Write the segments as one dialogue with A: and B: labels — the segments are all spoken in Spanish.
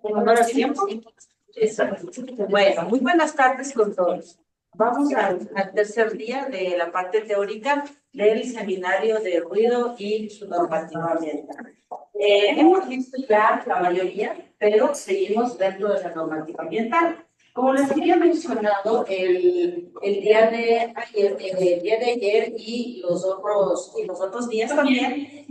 A: En honor al tiempo. Bueno, muy buenas tardes con todos. Vamos al tercer día de la parte teórica del seminario de ruido y su normativa ambiental. Hemos visto ya la mayoría, pero seguimos dentro de la normativa ambiental. Como les había mencionado el día de ayer y los otros días también,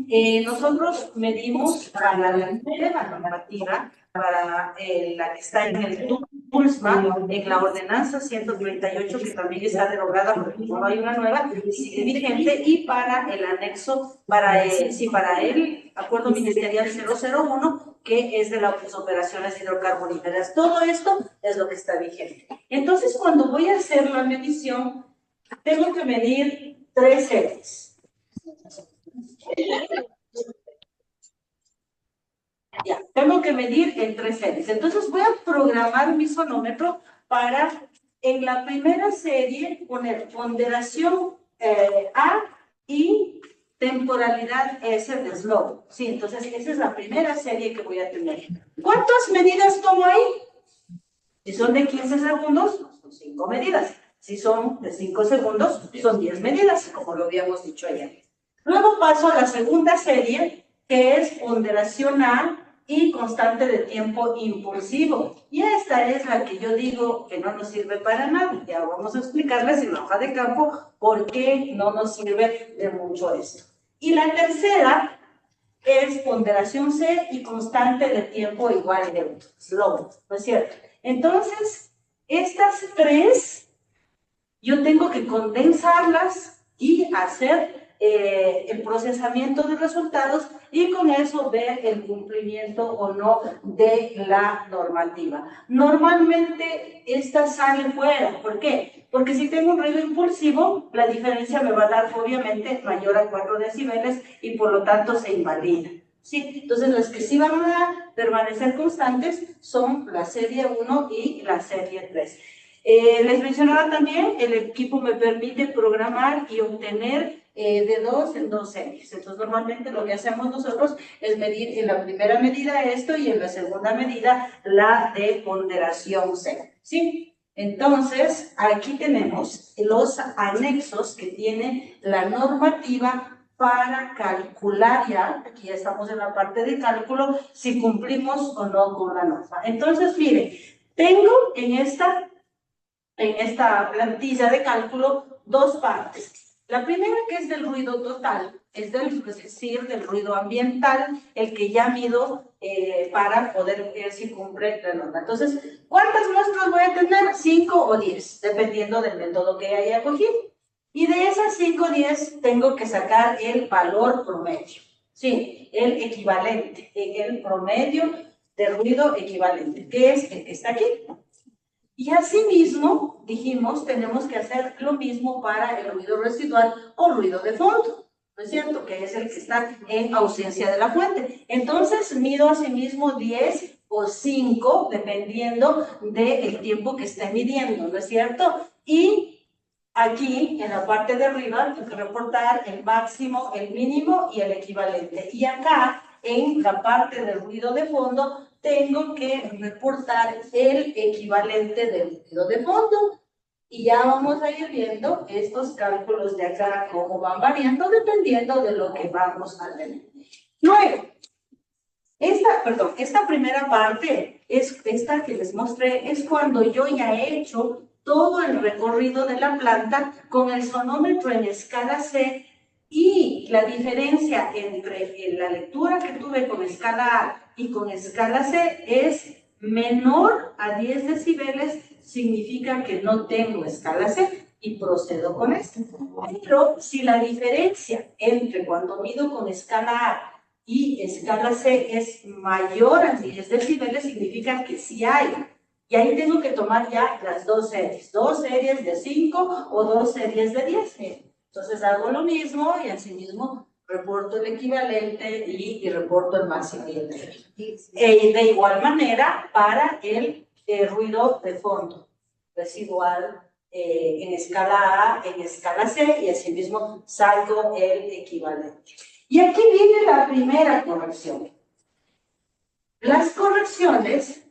A: nosotros medimos para la nueva normativa, para la que está en el TULSMA, en la ordenanza 138, que también está derogada porque no hay una nueva, sigue vigente, y para el anexo, para el acuerdo ministerial 001, que es de las operaciones hidrocarboníferas. Todo esto es lo que está vigente. Entonces, cuando voy a hacer la medición, tengo que medir 3 series. Ya, tengo que medir en 3 series. Entonces voy a programar mi sonómetro para, en la primera serie, poner ponderación A y temporalidad S de slope. Sí, entonces esa es la primera serie que voy a tener. ¿Cuántas medidas tomo ahí? Si son de 15 segundos, son 5 medidas. Si son de 5 segundos, son 10 medidas, como lo habíamos dicho ayer. Luego paso a la segunda serie, que es ponderación A y constante de tiempo impulsivo. Y esta es la que yo digo que no nos sirve para nada. Ya vamos a explicarles en la hoja de campo por qué no nos sirve de mucho esto. Y la tercera es ponderación C y constante de tiempo igual de slow, ¿no es cierto? Entonces, estas 3, yo tengo que condensarlas y hacer el procesamiento de resultados y con eso ver el cumplimiento o no de la normativa. Normalmente esta sale fuera. ¿Por qué? Porque si tengo un ruido impulsivo, la diferencia me va a dar obviamente mayor a 4 decibeles y por lo tanto se invalida. Sí, entonces las que sí van a permanecer constantes son la serie 1 y la serie 3. Les mencionaba también, el equipo me permite programar y obtener de 2 en 2 series. Entonces, normalmente lo que hacemos nosotros es medir en la primera medida esto y en la segunda medida la de ponderación C. ¿Sí? Entonces, aquí tenemos los anexos que tiene la normativa para calcular ya, aquí ya estamos en la parte de cálculo, si cumplimos o no con la norma. Entonces, miren, tengo en esta plantilla de cálculo 2 partes. La primera, que es del ruido total, es decir, del ruido ambiental, el que ya mido para poder ver si cumple la norma. Entonces, ¿cuántas muestras voy a tener? 5 o 10, dependiendo del método que haya cogido. Y de esas 5 o 10 tengo que sacar el valor promedio. Sí, el equivalente, el promedio de ruido equivalente, que es el que está aquí. Y asimismo, dijimos, tenemos que hacer lo mismo para el ruido residual o ruido de fondo, ¿no es cierto? Que es el que está en ausencia de la fuente. Entonces, mido asimismo 10 o 5, dependiendo del tiempo que esté midiendo, ¿no es cierto? Y aquí, en la parte de arriba, tengo que reportar el máximo, el mínimo y el equivalente. Y acá, en la parte del ruido de fondo, tengo que reportar el equivalente del ruido de fondo. Y ya vamos a ir viendo estos cálculos de acá, cómo van variando, dependiendo de lo que vamos a tener. Luego, esta primera parte, esta que les mostré, es cuando yo ya he hecho todo el recorrido de la planta con el sonómetro en escala C, y la diferencia entre la lectura que tuve con escala A y con escala C es menor a 10 decibeles, significa que no tengo escala C y procedo con esto. Pero si la diferencia entre cuando mido con escala A y escala C es mayor a 10 decibeles, significa que sí hay. Y ahí tengo que tomar ya las 2 series de 5 o 2 series de 10. Entonces hago lo mismo y asimismo reporto el equivalente y reporto el máximo y el mínimo. De igual manera para el ruido de fondo residual en escala A, en escala C, y asimismo salgo el equivalente. Y aquí viene la primera corrección. Las correcciones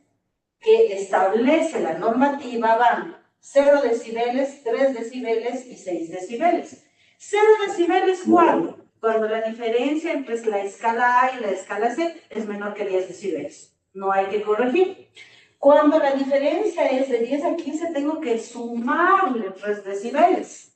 A: establece la normativa van 0 decibeles, 3 decibeles y 6 decibeles. 0 decibeles, ¿cuándo? Cuando la diferencia entre la escala A y la escala C es menor que 10 decibeles. No hay que corregir. Cuando la diferencia es de 10 a 15, tengo que sumarle 3 decibeles.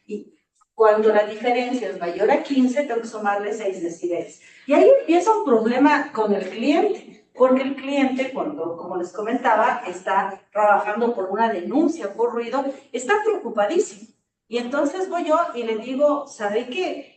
A: Y cuando la diferencia es mayor a 15, tengo que sumarle 6 decibeles. Y ahí empieza un problema con el cliente, porque el cliente, cuando, como les comentaba, está trabajando por una denuncia por ruido, está preocupadísimo. Y entonces voy yo y le digo, ¿sabe qué?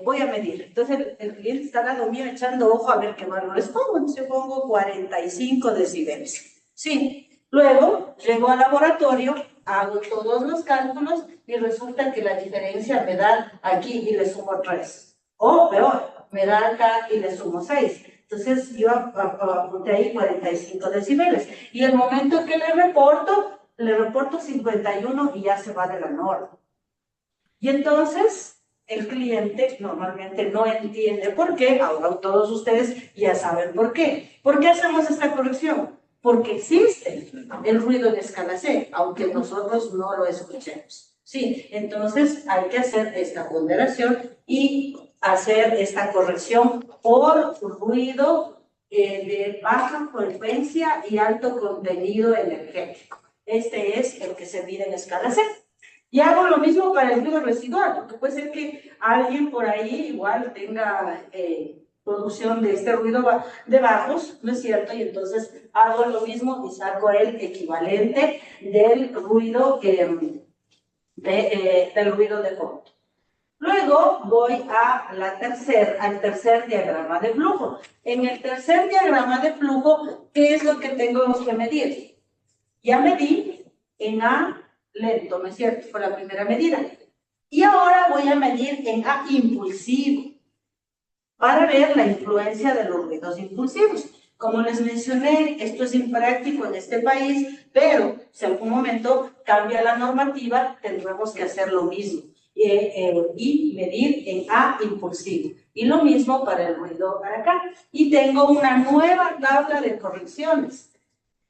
A: Voy a medir. Entonces el cliente está al lado mío echando ojo a ver qué valor les pongo. Entonces yo pongo 45 decibeles. Sí. Luego llego al laboratorio, hago todos los cálculos y resulta que la diferencia me da aquí y le sumo 3. O peor, me da acá y le sumo 6. Entonces yo apunté ahí 45 decibeles. Y el momento que le reporto 51 y ya se va de la norma. Y entonces el cliente normalmente no entiende por qué, ahora todos ustedes ya saben por qué. ¿Por qué hacemos esta corrección? Porque existe el ruido en escala C, aunque nosotros no lo escuchemos. Sí, entonces hay que hacer esta ponderación y hacer esta corrección por ruido de baja frecuencia y alto contenido energético. Este es el que se mide en escala C. Y hago lo mismo para el ruido residual, porque puede ser que alguien por ahí igual tenga producción de este ruido de bajos, ¿no es cierto? Y entonces hago lo mismo y saco el equivalente del ruido, del ruido de fondo. Luego voy al tercer diagrama de flujo. En el tercer diagrama de flujo, ¿qué es lo que tengo que medir? Ya medí en A lento, ¿no es cierto? Fue la primera medida. Y ahora voy a medir en A impulsivo para ver la influencia de los ruidos impulsivos. Como les mencioné, esto es impráctico en este país, pero si en algún momento cambia la normativa, tendremos que hacer lo mismo y medir en A impulsivo. Y lo mismo para el ruido para acá. Y tengo una nueva tabla de correcciones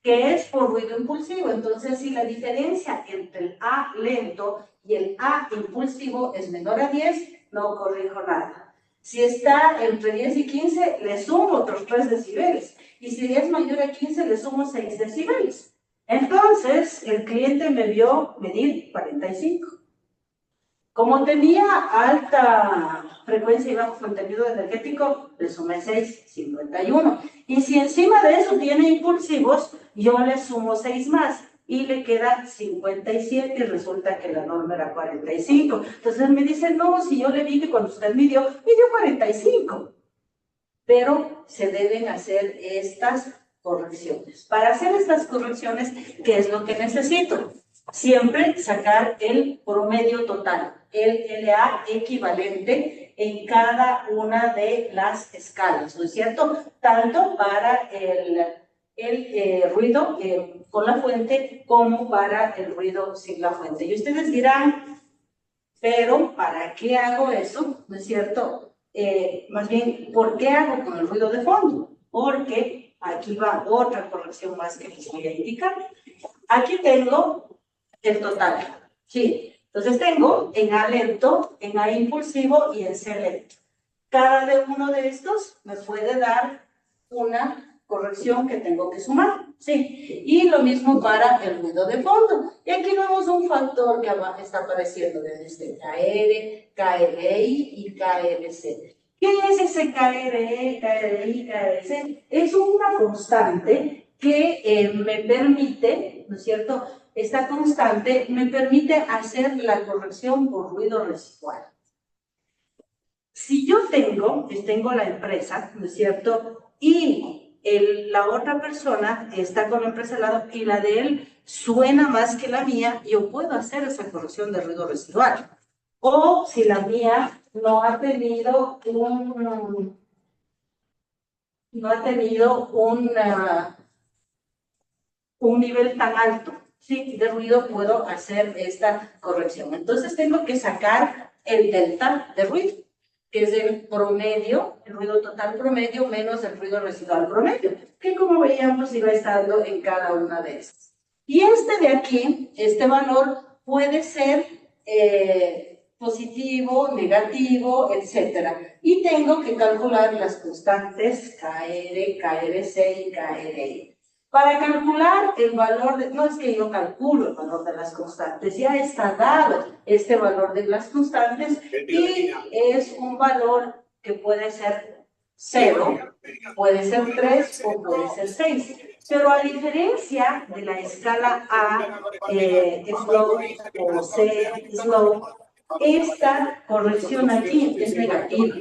A: que es por ruido impulsivo. Entonces, si la diferencia entre el A lento y el A impulsivo es menor a 10, no corrijo nada. Si está entre 10 y 15, le sumo otros 3 decibeles. Y si es mayor a 15, le sumo 6 decibeles. Entonces, el cliente me vio medir 45. Como tenía alta frecuencia y bajo contenido energético, le sumé 6, 51. Y si encima de eso tiene impulsivos, yo le sumo 6 más y le queda 57 y resulta que la norma era 45. Entonces me dice, no, si yo le dije cuando usted midió 45. Pero se deben hacer estas correcciones. Para hacer estas correcciones, ¿qué es lo que necesito? Siempre sacar el promedio total, el LA equivalente en cada una de las escalas, ¿no es cierto? Tanto para el ruido con la fuente como para el ruido sin la fuente. Y ustedes dirán, pero ¿para qué hago eso? ¿No es cierto? Más bien, ¿por qué hago con el ruido de fondo? Porque aquí va otra corrección más que les voy a indicar. Aquí tengo el total, ¿sí? Entonces tengo en A lento, en A impulsivo y en C lento. Cada de uno de estos me puede dar una corrección que tengo que sumar, ¿sí? Y lo mismo para el ruido de fondo. Y aquí vemos un factor que está apareciendo desde KR, KRI y KLC. ¿Qué es ese KRE, KRI, KLC? Es una constante que me permite, ¿no es cierto? Esta constante me permite hacer la corrección por ruido residual. Si yo tengo la empresa, ¿no es cierto? Y la otra persona está con la empresa al lado y la de él suena más que la mía, yo puedo hacer esa corrección de ruido residual. O si la mía no ha tenido un nivel tan alto, ¿sí? De ruido, puedo hacer esta corrección. Entonces tengo que sacar el delta de ruido. que es el promedio, el ruido total promedio menos el ruido residual promedio, que como veíamos iba estando en cada una de estas. Y este de aquí, este valor puede ser positivo, negativo, etcétera. Y tengo que calcular las constantes KR, KRC y KRI. Para calcular el valor, no es que yo calculo el valor de las constantes, ya está dado este valor de las constantes y es un valor que puede ser 0, puede ser 3 o puede ser 6. Pero a diferencia de la escala A, slow o C, slow, esta corrección aquí es negativa.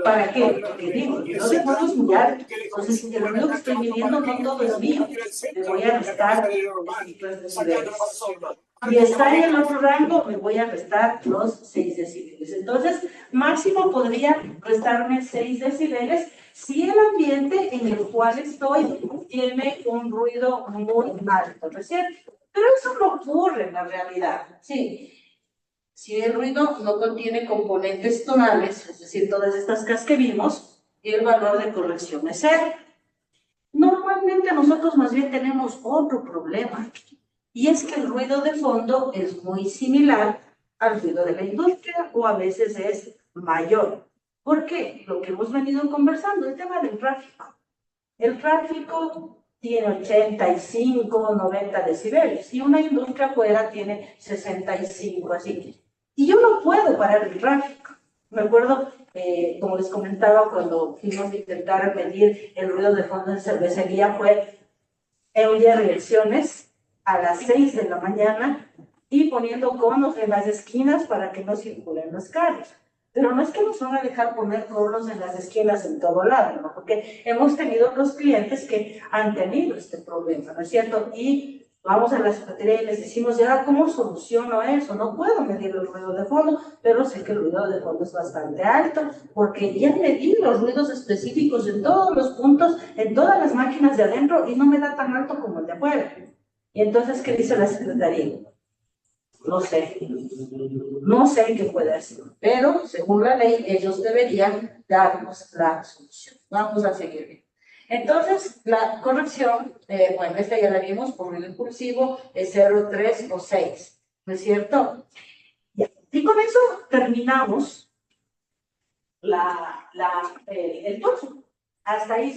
A: ¿Para qué? Porque digo, yo de fondo es muy alto. Entonces, el ruido que estoy midiendo no todo es mío. Me voy a restar los decibeles. Y está en el otro rango, me voy a restar los 6 decibeles. Entonces, máximo podría restarme 6 decibeles si el ambiente en el cual estoy tiene un ruido muy alto, ¿no es cierto? Pero eso no ocurre en la realidad, ¿sí? Si el ruido no contiene componentes tonales, es decir, todas estas casas que vimos, el valor de corrección es 0. Normalmente nosotros más bien tenemos otro problema, y es que el ruido de fondo es muy similar al ruido de la industria, o a veces es mayor. ¿Por qué? Lo que hemos venido conversando, el tema del tráfico. El tráfico tiene 85, 90 decibeles, y una industria afuera tiene 65, así. Y yo no puedo parar el tráfico. Me acuerdo, como les comentaba, cuando fuimos a intentar medir el ruido de fondo en cervecería, fue en un día de elecciones a las 6 de la mañana y poniendo conos en las esquinas para que no circulen los carros. Pero no es que nos van a dejar poner conos en las esquinas en todo lado, ¿no? Porque hemos tenido otros clientes que han tenido este problema, ¿no es cierto? Y vamos a la secretaría y les decimos, ya, ¿cómo soluciono eso? No puedo medir el ruido de fondo, pero sé que el ruido de fondo es bastante alto, porque ya medí los ruidos específicos en todos los puntos, en todas las máquinas de adentro, y no me da tan alto como el de afuera. Y entonces, ¿qué dice la secretaría? No sé qué puede hacer, pero según la ley, ellos deberían darnos la solución. Vamos a seguir. Entonces, la corrección, bueno, esta ya la vimos por ruido impulsivo, es 0, 3 o 6, ¿no es cierto? Y con eso terminamos el curso. Hasta ahí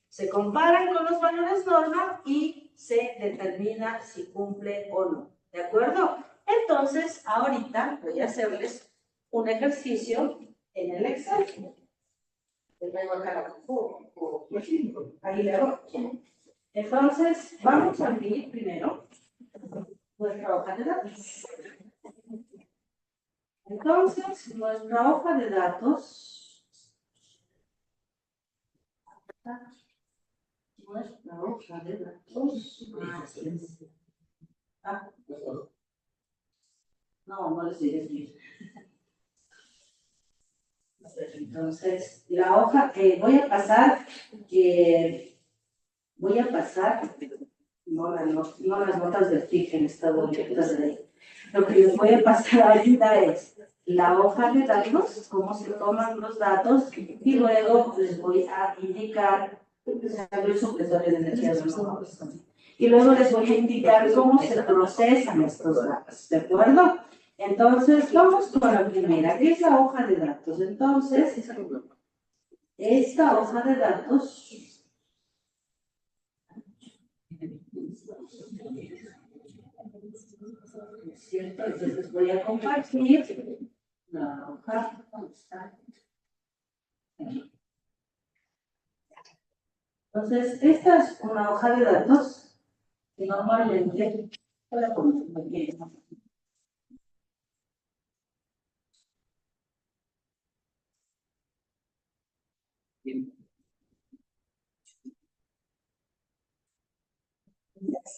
A: se comparan con los valores norma y se determina si cumple o no, ¿de acuerdo? Entonces, ahorita voy a hacerles un ejercicio en el Excel. Les voy a bajar la ahí le hago. Entonces, vamos a abrir primero nuestra hoja de datos. Entonces, nuestra hoja de datos. Nuestra hoja de datos. No les diré bien. Entonces, la hoja que voy a pasar, no las notas del TIC en estado directas de ahí. Lo que les voy a pasar ahorita es la hoja de datos, cómo se toman los datos, y luego les voy a indicar, el supletorio de energía renovables. Y luego les voy a indicar cómo se procesan estos datos, ¿de acuerdo? Entonces, vamos con la primera, que es la hoja de datos. Entonces, esta hoja de datos ¿cierto? Entonces voy a compartir la hoja. Entonces, esta es una hoja de datos que normalmente voy a poner aquí.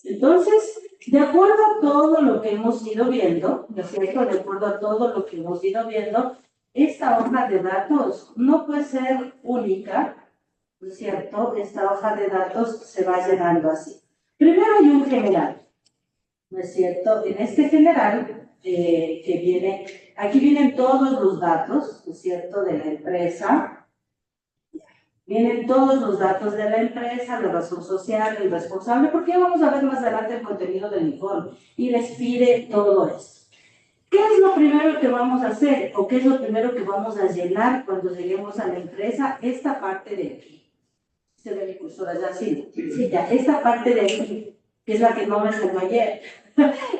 A: Entonces, de acuerdo a todo lo que hemos ido viendo, ¿no es cierto? De acuerdo a todo lo que hemos ido viendo, esta hoja de datos no puede ser única, ¿no es cierto? Esta hoja de datos se va llenando así. Primero hay un general, ¿no es cierto? En este general, que viene Aquí vienen todos los datos, ¿no es cierto?, de la empresa. Vienen todos los datos de la empresa, la razón social, el responsable, porque ya vamos a ver más adelante el contenido del informe. Y les pide todo esto. ¿Qué es lo primero que vamos a hacer? ¿O qué es lo primero que vamos a llenar cuando lleguemos a la empresa? Esta parte de aquí. ¿Se ve mi cursor allá? Sí, ya. Esta parte de aquí, que es la que no me salió ayer.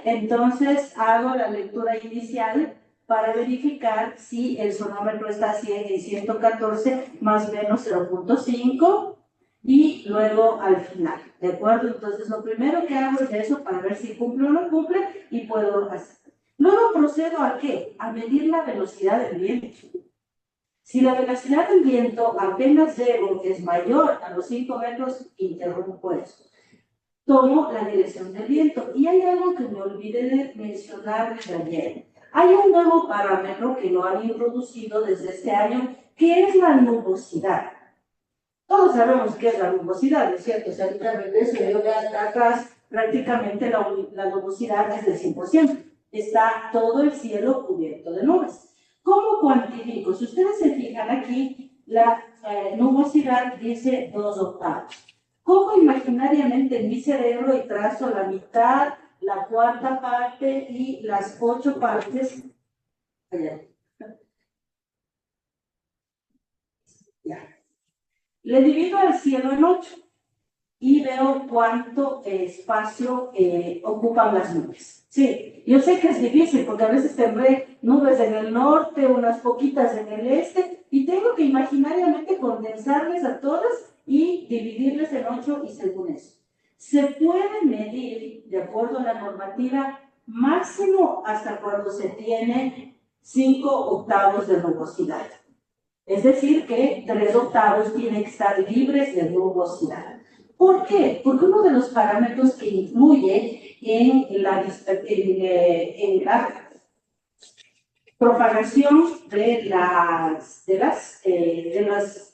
A: Entonces, hago la lectura inicial para verificar si el sonómetro está a 100 y 114 más o menos 0.5 y luego al final, ¿de acuerdo? Entonces, lo primero que hago es eso para ver si cumple o no cumple y puedo hacer. Luego procedo ¿a qué? A medir la velocidad del viento. Si la velocidad del viento apenas llego es mayor a los 5 metros, interrumpo eso. Tomo la dirección del viento. Y hay algo que me olvidé de mencionar desde ayer. Hay un nuevo parámetro que lo han introducido desde este año, que es la nubosidad. Todos sabemos qué es la nubosidad, ¿no es cierto? O sea, ahorita regreso y yo veo hasta atrás, prácticamente la nubosidad es del 100%. Está todo el cielo cubierto de nubes. ¿Cómo cuantifico? Si ustedes se fijan aquí, la nubosidad dice 2 octavos. ¿Cómo imaginariamente en mi cerebro y trazo la mitad, la cuarta parte y las 8 partes? Allá. Ya. Le divido el cielo en 8 y veo cuánto espacio ocupan las nubes. Sí, yo sé que es difícil porque a veces tendré nubes en el norte, unas poquitas en el este, y tengo que imaginariamente condensarles a todas y dividirles en 8 y según eso. Se puede medir, de acuerdo a la normativa, máximo hasta cuando se tiene 5 octavos de nubosidad. Es decir, que 3 octavos tienen que estar libres de nubosidad. ¿Por qué? Porque uno de los parámetros que influye en la propagación de la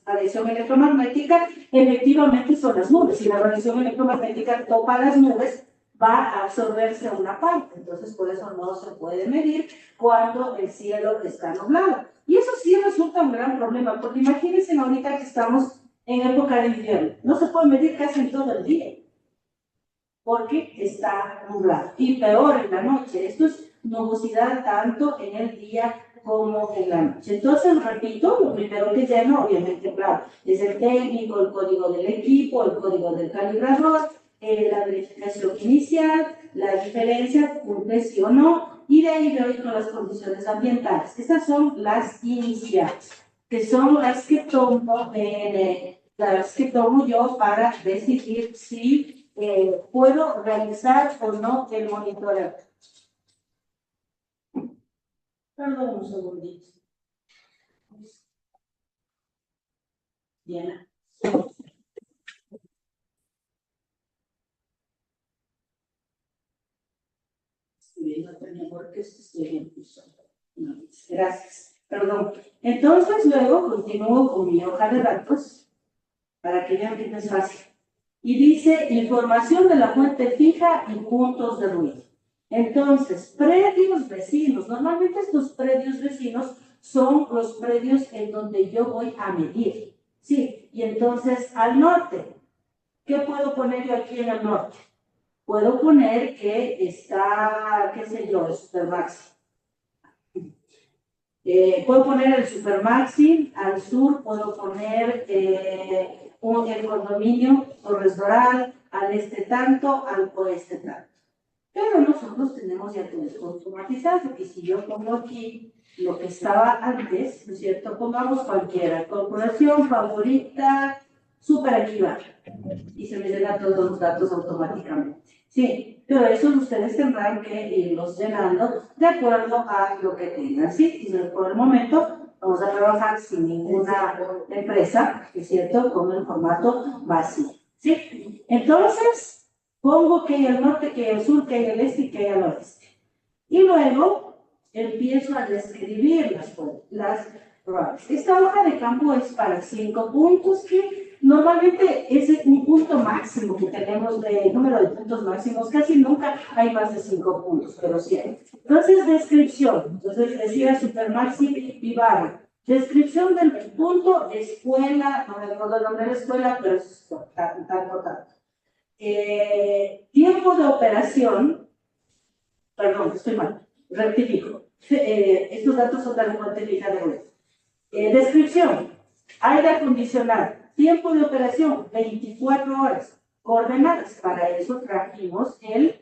A: radiación electromagnética efectivamente son las nubes. Si la radiación electromagnética topa las nubes, va a absorberse una parte. Entonces, por eso no se puede medir cuando el cielo está nublado. Y eso sí resulta un gran problema, porque imagínense ahorita que estamos en época de invierno. No se puede medir casi en todo el día, porque está nublado. Y peor en la noche. Esto es nubosidad tanto en el día como en la noche. Entonces, repito, lo primero que lleno, obviamente, claro, es el técnico, el código del equipo, el código del calibrador, la verificación inicial, la diferencia, cumple sí o no, y de ahí veo con las condiciones ambientales. Estas son las iniciales, que son las que tomo yo para decidir si puedo realizar o no el monitoreo. Perdón un segundito. Bien. Estoy viendo también porque estoy bien. Gracias. Perdón. Entonces, luego continúo con mi hoja de datos para que vean que no es fácil. Y dice información de la fuente fija y puntos de ruido. Entonces, predios vecinos. Normalmente estos predios vecinos son los predios en donde yo voy a medir. Sí, y entonces al norte, ¿qué puedo poner yo aquí en el norte? Puedo poner que está, qué sé yo, el Supermaxi. Puedo poner el Supermaxi, al sur puedo poner el condominio Torres Doral, al este tanto, al oeste tanto. Pero nosotros tenemos ya todo esto automatizado, y si yo pongo aquí lo que estaba antes, ¿no es cierto? Pongamos cualquiera, corporación favorita, Super Equivar, y se me llenan todos los datos automáticamente. Sí, pero eso ustedes tendrán que irlos llenando de acuerdo a lo que tengan, ¿sí? Y por el momento vamos a trabajar sin ninguna empresa, ¿es cierto? Con el formato vacío, ¿sí? Entonces, pongo que hay al norte, que hay al sur, que hay al este y que hay al oeste. Y luego empiezo a describir las probabilidades. Esta hoja de campo es para 5 puntos, que normalmente es un punto máximo que tenemos de número de puntos máximos. Casi nunca hay más de 5 puntos, pero sí hay. Entonces, descripción. Entonces, decía Supermaxi Ibarra. Descripción del punto escuela, no me acuerdo el nombre de la escuela, pero es tanto. Tiempo de operación, perdón, estoy mal, rectifico. Estos datos son de la fuente fija de web. Descripción, aire acondicionado, tiempo de operación, 24 horas. Coordenadas, para eso trajimos el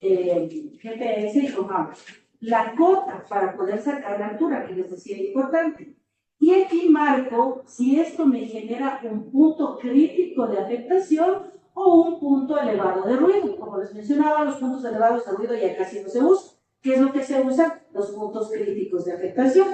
A: GPS y tomamos la cota para poder sacar la altura, que les decía importante. Y aquí marco si esto me genera un punto crítico de afectación o un punto elevado de ruido. Como les mencionaba, los puntos elevados de ruido ya casi no se usan. ¿Qué es lo que se usa? Los puntos críticos de afectación.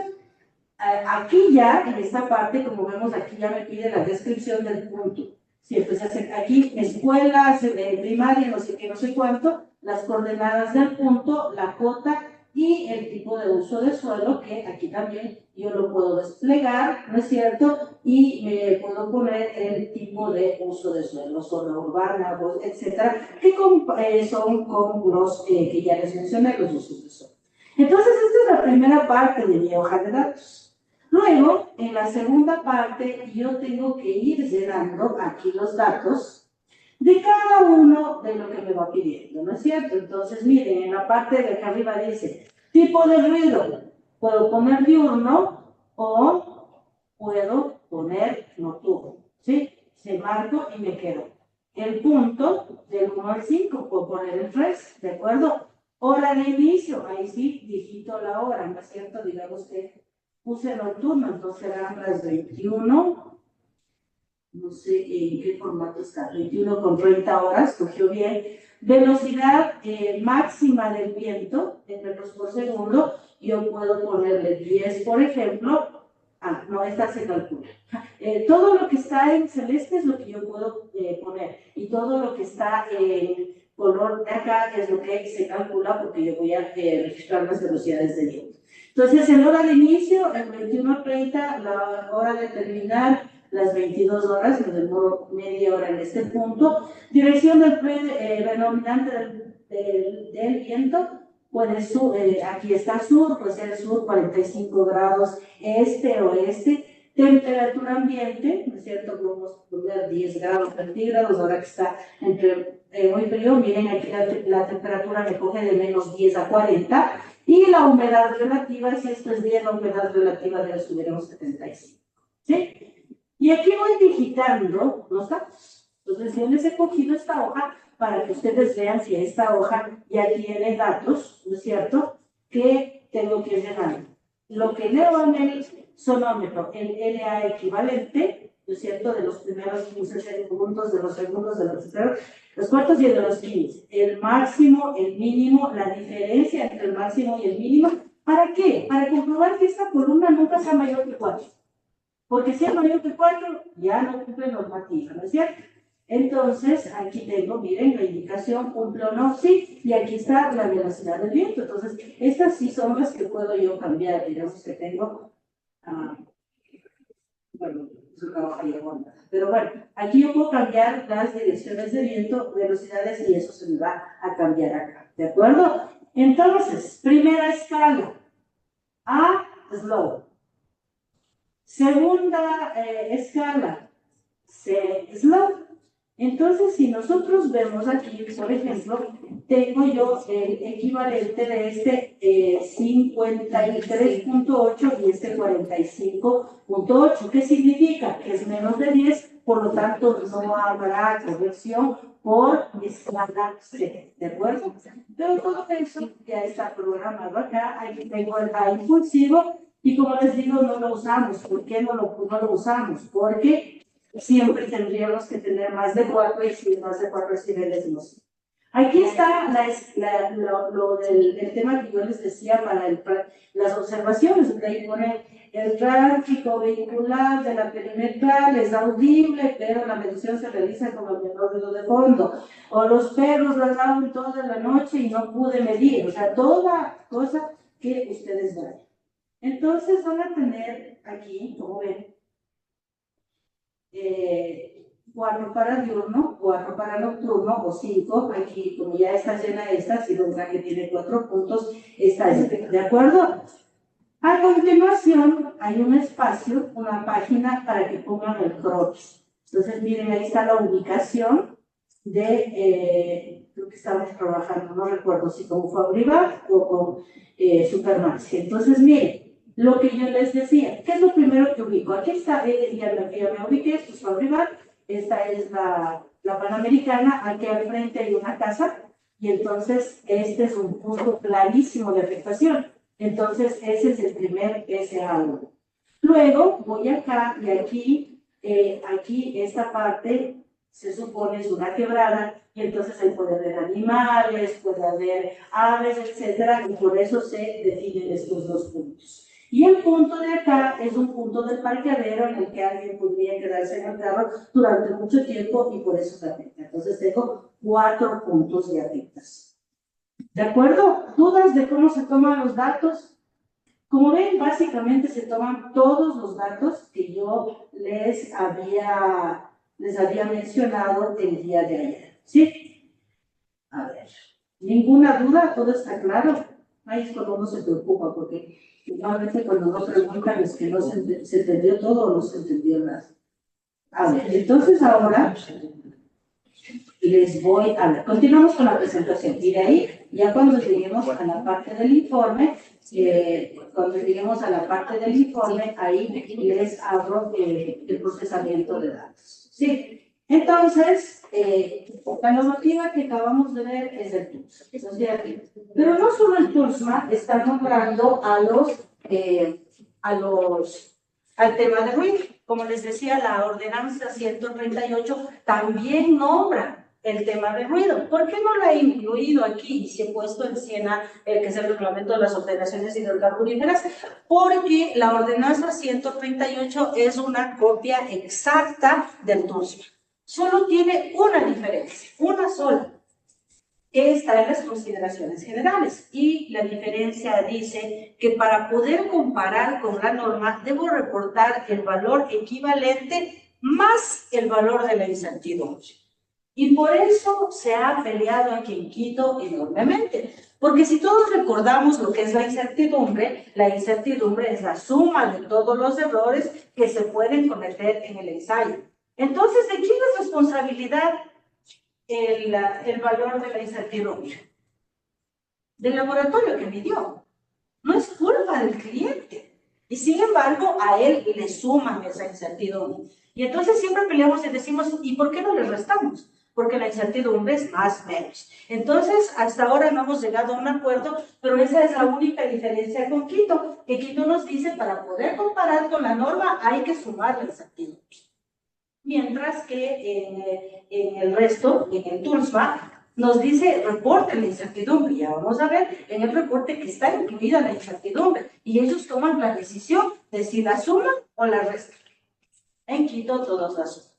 A: Aquí ya, en esta parte, como vemos aquí, ya me pide la descripción del punto. Sí, entonces aquí, escuelas, primaria, no sé qué, no sé cuánto, las coordenadas del punto, la cota y el tipo de uso de suelo, que aquí también yo lo puedo desplegar, ¿no es cierto? Y me puedo poner el tipo de uso de suelo, zona urbana, etcétera, que son con los que ya les mencioné, los usos de suelo. Entonces, esta es la primera parte de mi hoja de datos. Luego, en la segunda parte, yo tengo que ir llenando aquí los datos de cada uno de lo que me va pidiendo, ¿no es cierto? Entonces, miren, en la parte de acá arriba dice, tipo de ruido, puedo poner diurno o puedo poner nocturno, ¿sí? Se marco y me quedo. El punto del 1 al 5, puedo poner el 3, ¿de acuerdo? Hora de inicio, ahí sí, digito la hora, ¿no es cierto? Digamos que puse nocturno, entonces eran las 21, no sé en qué formato está, 21 con 30 horas, cogió bien. Velocidad máxima del viento, en metros por segundo, yo puedo ponerle 10, por ejemplo. No, esta se calcula. Todo lo que está en celeste es lo que yo puedo poner, y todo lo que está en color de acá es lo que se calcula porque yo voy a registrar las velocidades de viento. Entonces, en hora de inicio, el 21:30, la hora de terminar, las 22 horas, me demoro media hora en este punto. Dirección del predominante del viento, puede sur, aquí está sur, puede ser sur 45 grados, este, oeste. Temperatura ambiente, ¿no es cierto? Vamos a poner 10 grados centígrados, ahora que está entre muy frío, miren aquí la temperatura me coge de menos 10 a 40, y la humedad relativa, si esto es 10, la humedad relativa debe subir a unos 75, ¿sí? Y aquí voy digitando los datos. Entonces, yo les he cogido esta hoja para que ustedes vean si esta hoja ya tiene datos, ¿no es cierto?, que tengo que llenar. Lo que leo en el sonómetro, el LA equivalente, ¿no es cierto?, de los primeros 15 segundos, de los segundos, de los terceros, los cuartos y de los 15. El máximo, el mínimo, la diferencia entre el máximo y el mínimo. ¿Para qué? Para comprobar que esta columna nunca sea mayor que 4. Porque si es mayor que 4, ya no cumple normativa, ¿no es cierto? Entonces, aquí tengo, miren, la indicación cumple o no, sí, y aquí está la velocidad del viento. Entonces, estas sí son las que puedo yo cambiar, digamos que tengo, bueno, es una hoja de onda. Pero bueno, aquí yo puedo cambiar las direcciones de viento, velocidades, y eso se me va a cambiar acá, ¿de acuerdo? Entonces, primera escala, A, slow. Segunda escala, C, slow. Entonces, si nosotros vemos aquí, por ejemplo, tengo yo el equivalente de este 53.8 y este 45.8. ¿Qué significa? Que es menos de 10, por lo tanto, no habrá corrección por escala C, ¿de acuerdo? Pero todo eso ya está programado acá. Aquí tengo el A impulsivo, y como les digo, no lo usamos. ¿Por qué no lo usamos? Porque siempre tendríamos que tener más de 4, y si más de 4 decibeles no sé. Aquí está lo del tema que yo les decía para las observaciones, donde ahí pone el tráfico vehicular de la perimetral es audible, pero la medición se realiza con el menor ruido de fondo. O los perros ladraron toda la noche y no pude medir. O sea, toda cosa que ustedes vayan. Entonces van a tener aquí, como ven, 4 para diurno, 4 para nocturno o 5. Aquí, como ya está llena esta, si otra que tiene 4 puntos, está llena. ¿De acuerdo? A continuación, hay un espacio, una página para que pongan el croquis. Entonces, miren, ahí está la ubicación de lo que estamos trabajando. No recuerdo si con Fabribat o con Supermax. Entonces, miren, lo que yo les decía, ¿qué es lo primero que ubico? Aquí está, ya me ubiqué, esto es Fabribat, esta es la Panamericana, aquí al frente hay una casa, y entonces este es un punto clarísimo de afectación. Entonces, ese es el primer ángulo. Luego voy acá y aquí esta parte se supone es una quebrada y entonces ahí puede haber animales, puede haber aves, etcétera, y por eso se definen estos dos puntos. Y el punto de acá es un punto del parqueadero en el que alguien podría quedarse en el carro durante mucho tiempo y por eso se afecta. Entonces tengo 4 puntos de afectación. ¿De acuerdo? ¿Dudas de cómo se toman los datos? Como ven, básicamente se toman todos los datos que yo les había mencionado el día de ayer. ¿Sí? A ver. ¿Ninguna duda? ¿Todo está claro? Ahí es cuando uno se preocupa, porque normalmente cuando no preguntan es que no se entendió todo o no se entendió nada. A ver, entonces ahora les voy a ver. Continuamos con la presentación. Y de ahí, ya cuando lleguemos a la parte del informe, ahí les abro el procesamiento de datos. ¿Sí? Entonces, la normativa que acabamos de ver es el TULSMA. Pero no solo el TULSMA está nombrando al tema de ruido. Como les decía, la ordenanza 138 también nombra el tema de ruido. ¿Por qué no la he incluido aquí y si he puesto el SIENA, que es el reglamento de las operaciones hidrocarburíferas? Porque la ordenanza 138 es una copia exacta del TULSMA. Solo tiene una diferencia, una sola, que está en las consideraciones generales. Y la diferencia dice que para poder comparar con la norma, debo reportar el valor equivalente más el valor de la incertidumbre. Y por eso se ha peleado aquí en Quito enormemente. Porque si todos recordamos lo que es la incertidumbre es la suma de todos los errores que se pueden cometer en el ensayo. Entonces, ¿de quién es responsabilidad el valor de la incertidumbre? Del laboratorio que midió. No es culpa del cliente. Y sin embargo, a él le suman esa incertidumbre. Y entonces siempre peleamos y decimos, ¿y por qué no le restamos? Porque la incertidumbre es más menos. Entonces, hasta ahora no hemos llegado a un acuerdo, pero esa es la única diferencia con Quito, que Quito nos dice, para poder comparar con la norma, hay que sumar la incertidumbre. Mientras que en el resto, en el TULSMA, nos dice reporte la incertidumbre. Ya vamos a ver en el reporte que está incluida la incertidumbre y ellos toman la decisión de si la suman o la restan. En Quito todos la suman.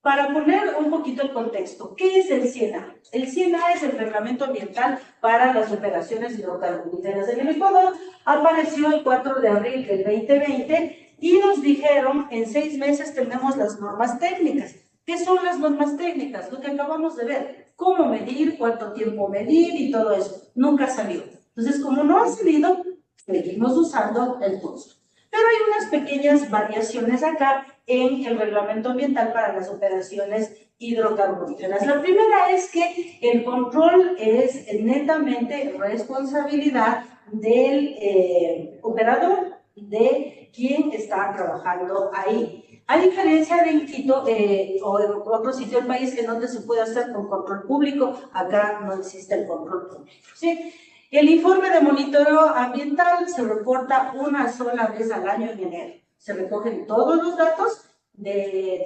A: Para poner un poquito el contexto, ¿qué es el SIENA? El SIENA es el Reglamento Ambiental para las Operaciones Hidrocarburíferas en el Ecuador. Apareció el 4 de abril del 2020 y nos dijeron, en 6 meses tenemos las normas técnicas. ¿Qué son las normas técnicas? Lo que acabamos de ver. ¿Cómo medir? ¿Cuánto tiempo medir? Y todo eso. Nunca salió. Entonces, como no ha salido, seguimos usando el TULSMA. Pero hay unas pequeñas variaciones acá en el reglamento ambiental para las operaciones hidrocarburíferas. La primera es que el control es netamente responsabilidad del operador, de quien está trabajando ahí. A diferencia de en Quito o en otro sitio del país en donde se puede hacer con control público, acá no existe el control público, ¿sí? El informe de monitoreo ambiental se reporta una sola vez al año en enero. Se recogen todos los datos de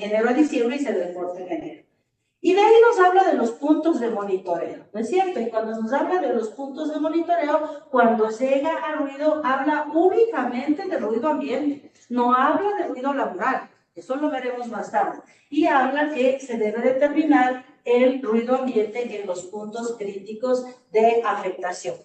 A: enero a diciembre y se reporta en enero. Y de ahí nos habla de los puntos de monitoreo, ¿no es cierto? Y cuando nos habla de los puntos de monitoreo, cuando llega al ruido, habla únicamente de ruido ambiente, no habla de ruido laboral, eso lo veremos más tarde. Y habla que se debe determinar el ruido ambiente en los puntos críticos de afectación.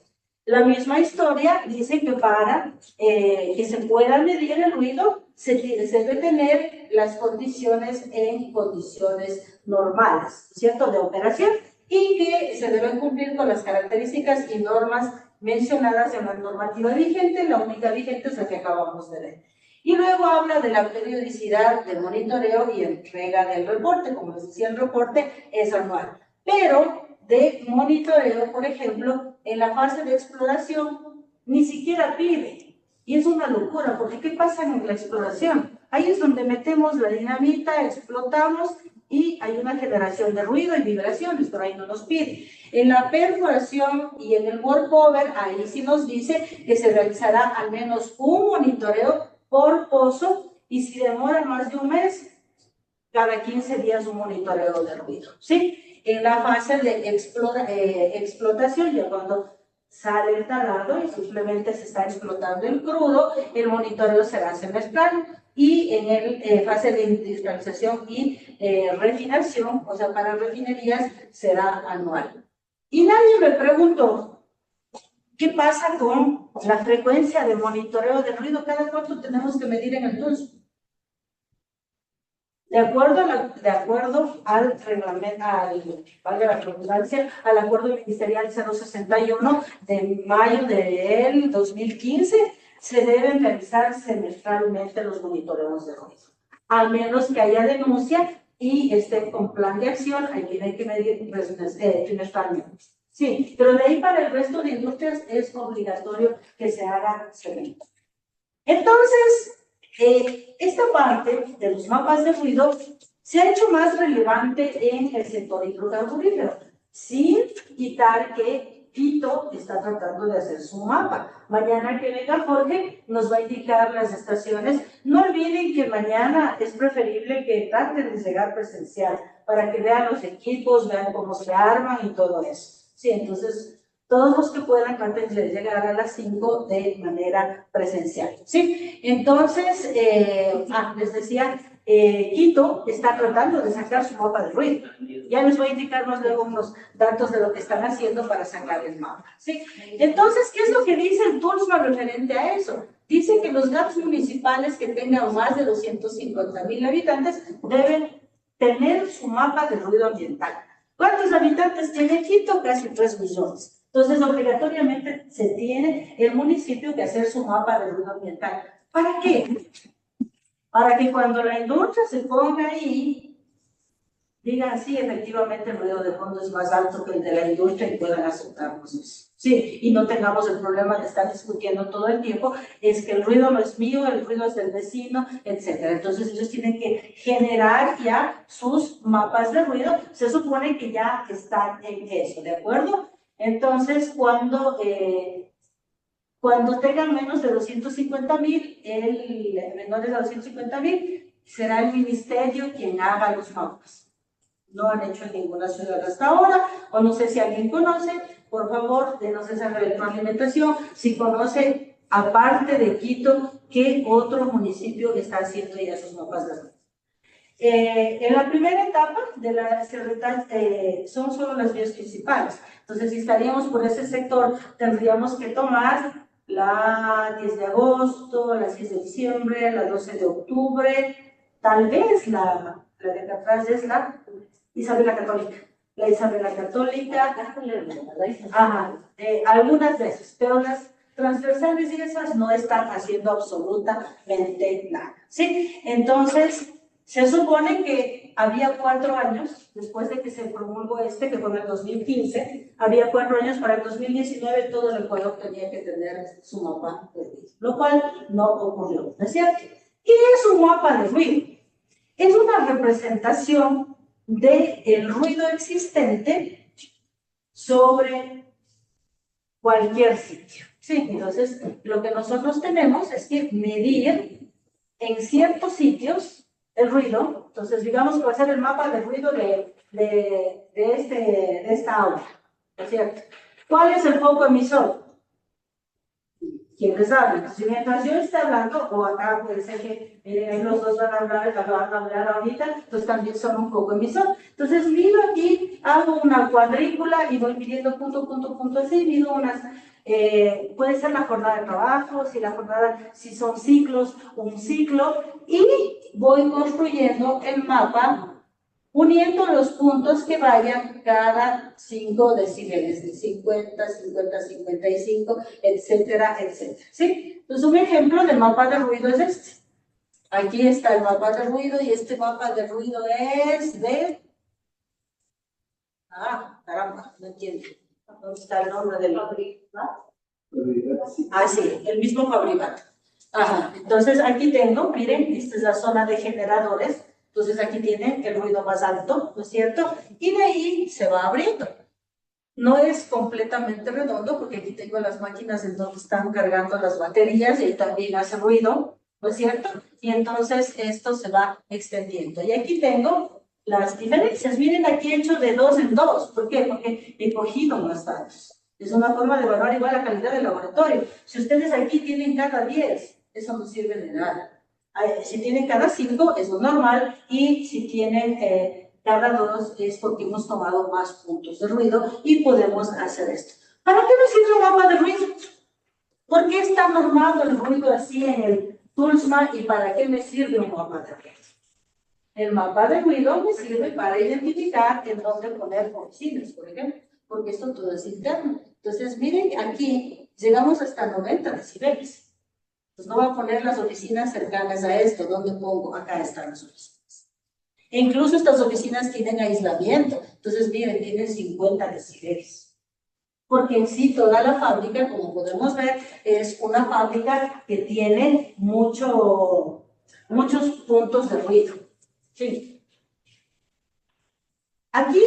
A: La misma historia dice que para que se pueda medir el ruido, se debe tener las condiciones en condiciones normales, ¿cierto?, de operación, y que se deben cumplir con las características y normas mencionadas en la normativa vigente. La única vigente es la que acabamos de ver. Y luego habla de la periodicidad de monitoreo y entrega del reporte. Como les decía, el reporte es anual. Pero de monitoreo, por ejemplo, en la fase de exploración, ni siquiera pide. Y es una locura, porque ¿qué pasa en la exploración? Ahí es donde metemos la dinamita, explotamos y hay una generación de ruido y vibraciones, pero ahí no nos pide. En la perforación y en el workover, ahí sí nos dice que se realizará al menos un monitoreo por pozo, y si demora más de un mes, cada 15 días un monitoreo de ruido, ¿sí? En la fase de explotación, ya cuando sale el talado y simplemente se está explotando el crudo, el monitoreo será semestral, y en el fase de industrialización y refinación, o sea, para refinerías, será anual. Y nadie me preguntó, ¿qué pasa con la frecuencia de monitoreo de ruido? ¿Cada cuánto tenemos que medir en el TUNS? De acuerdo al reglamento, valga la redundancia, al acuerdo ministerial 061 de mayo del 2015, se deben realizar semestralmente los monitoreos de ruido. A menos que haya denuncia y esté con plan de acción, ahí tiene que medir trimestralmente. Sí, pero de ahí para el resto de industrias es obligatorio que se haga semestral. Entonces, esta parte de los mapas de ruido se ha hecho más relevante en el sector hidrocarburífero, sin quitar que Quito está tratando de hacer su mapa. Mañana que venga Jorge nos va a indicar las estaciones. No olviden que mañana es preferible que traten de llegar presencial para que vean los equipos, vean cómo se arman y todo eso. Sí, entonces todos los que puedan traten de llegar a las 5 de manera presencial, ¿sí? Entonces, les decía, Quito está tratando de sacar su mapa de ruido. Ya les voy a indicar más luego unos datos de lo que están haciendo para sacar el mapa, ¿sí? Entonces, ¿qué es lo que dice el TULSMA referente a eso? Dice que los GAPs municipales que tengan más de 250,000 habitantes deben tener su mapa de ruido ambiental. ¿Cuántos habitantes tiene Quito? Casi 3 millones. Entonces, obligatoriamente se tiene el municipio que hacer su mapa de ruido ambiental. ¿Para qué? Para que cuando la industria se ponga ahí, digan, sí, efectivamente el ruido de fondo es más alto que el de la industria y puedan aceptarnos eso. Sí, y no tengamos el problema de estar discutiendo todo el tiempo, es que el ruido no es mío, el ruido es del vecino, etc. Entonces ellos tienen que generar ya sus mapas de ruido, se supone que ya están en eso, ¿de acuerdo? Entonces, cuando tengan menos de 250,000, menores de 250,000, será el ministerio quien haga los mapas. No han hecho en ninguna ciudad hasta ahora, o no sé si alguien conoce, por favor, denos esa retroalimentación. Si conoce, aparte de Quito, ¿qué otro municipio está haciendo ya sus mapas de ruido? En la primera etapa de la son solo las vías principales. Entonces, si estaríamos por ese sector, tendríamos que tomar la 10 de agosto, la 6 de diciembre, la 12 de octubre, tal vez la de acá atrás es la Isabela Católica. La Isabela Católica, algunas veces, pero las transversales y esas no están haciendo absolutamente nada, ¿sí? Entonces, se supone que había 4 años, después de que se promulgó que fue en el 2015, había 4 años, para el 2019 todo el Ecuador tenía que tener su mapa de ruido, lo cual no ocurrió, ¿no es cierto? ¿Qué es un mapa de ruido? Es una representación del ruido existente sobre cualquier sitio. Sí, entonces lo que nosotros tenemos es que medir en ciertos sitios el ruido. Entonces, digamos que va a ser el mapa de ruido de esta aula, ¿no es cierto? ¿Cuál es el foco emisor? quién les habla. Si mientras yo esté hablando, o acá puede ser que los dos van a hablar ahorita, entonces también son un poco emisor. Entonces mido aquí, hago una cuadrícula y voy midiendo punto, punto, punto, así, mido unas, puede ser la jornada de trabajo, si son ciclos, un ciclo, y voy construyendo el mapa uniendo los puntos que vayan cada 5 decibeles, de 50, 50, 55, etcétera, etcétera, ¿sí? Entonces, un ejemplo de mapa de ruido es este. Aquí está el mapa de ruido y este mapa de ruido es de... Ah, caramba, no entiendo. ¿Dónde está el nombre del fabricante? Ah, sí, el mismo fabricante. Ajá, entonces aquí tengo, miren, esta es la zona de generadores. Entonces aquí tienen el ruido más alto, ¿no es cierto? Y de ahí se va abriendo. No es completamente redondo porque aquí tengo las máquinas en donde están cargando las baterías y ahí también hace ruido, ¿no es cierto? Y entonces esto se va extendiendo. Y aquí tengo las diferencias. Miren, aquí he hecho de 2 en 2. ¿Por qué? Porque he cogido más datos. Es una forma de evaluar igual la calidad del laboratorio. Si ustedes aquí tienen cada 10, eso no sirve de nada. Si tienen cada 5 es lo normal, y si tienen cada 2 es porque hemos tomado más puntos de ruido y podemos hacer esto. ¿Para qué nos sirve un mapa de ruido? ¿Por qué está normado el ruido así en el TOOLSMA y para qué me sirve un mapa de ruido? El mapa de ruido me sirve para identificar en dónde poner oficinas, por ejemplo, porque esto todo es interno. Entonces, miren, aquí llegamos hasta 90 decibeles. Pues no voy a poner las oficinas cercanas a esto. ¿Dónde pongo? Acá están las oficinas. E incluso estas oficinas tienen aislamiento. Entonces, miren, tienen 50 decibeles. Porque en sí toda la fábrica, como podemos ver, es una fábrica que tiene muchos puntos de ruido. Sí. Aquí,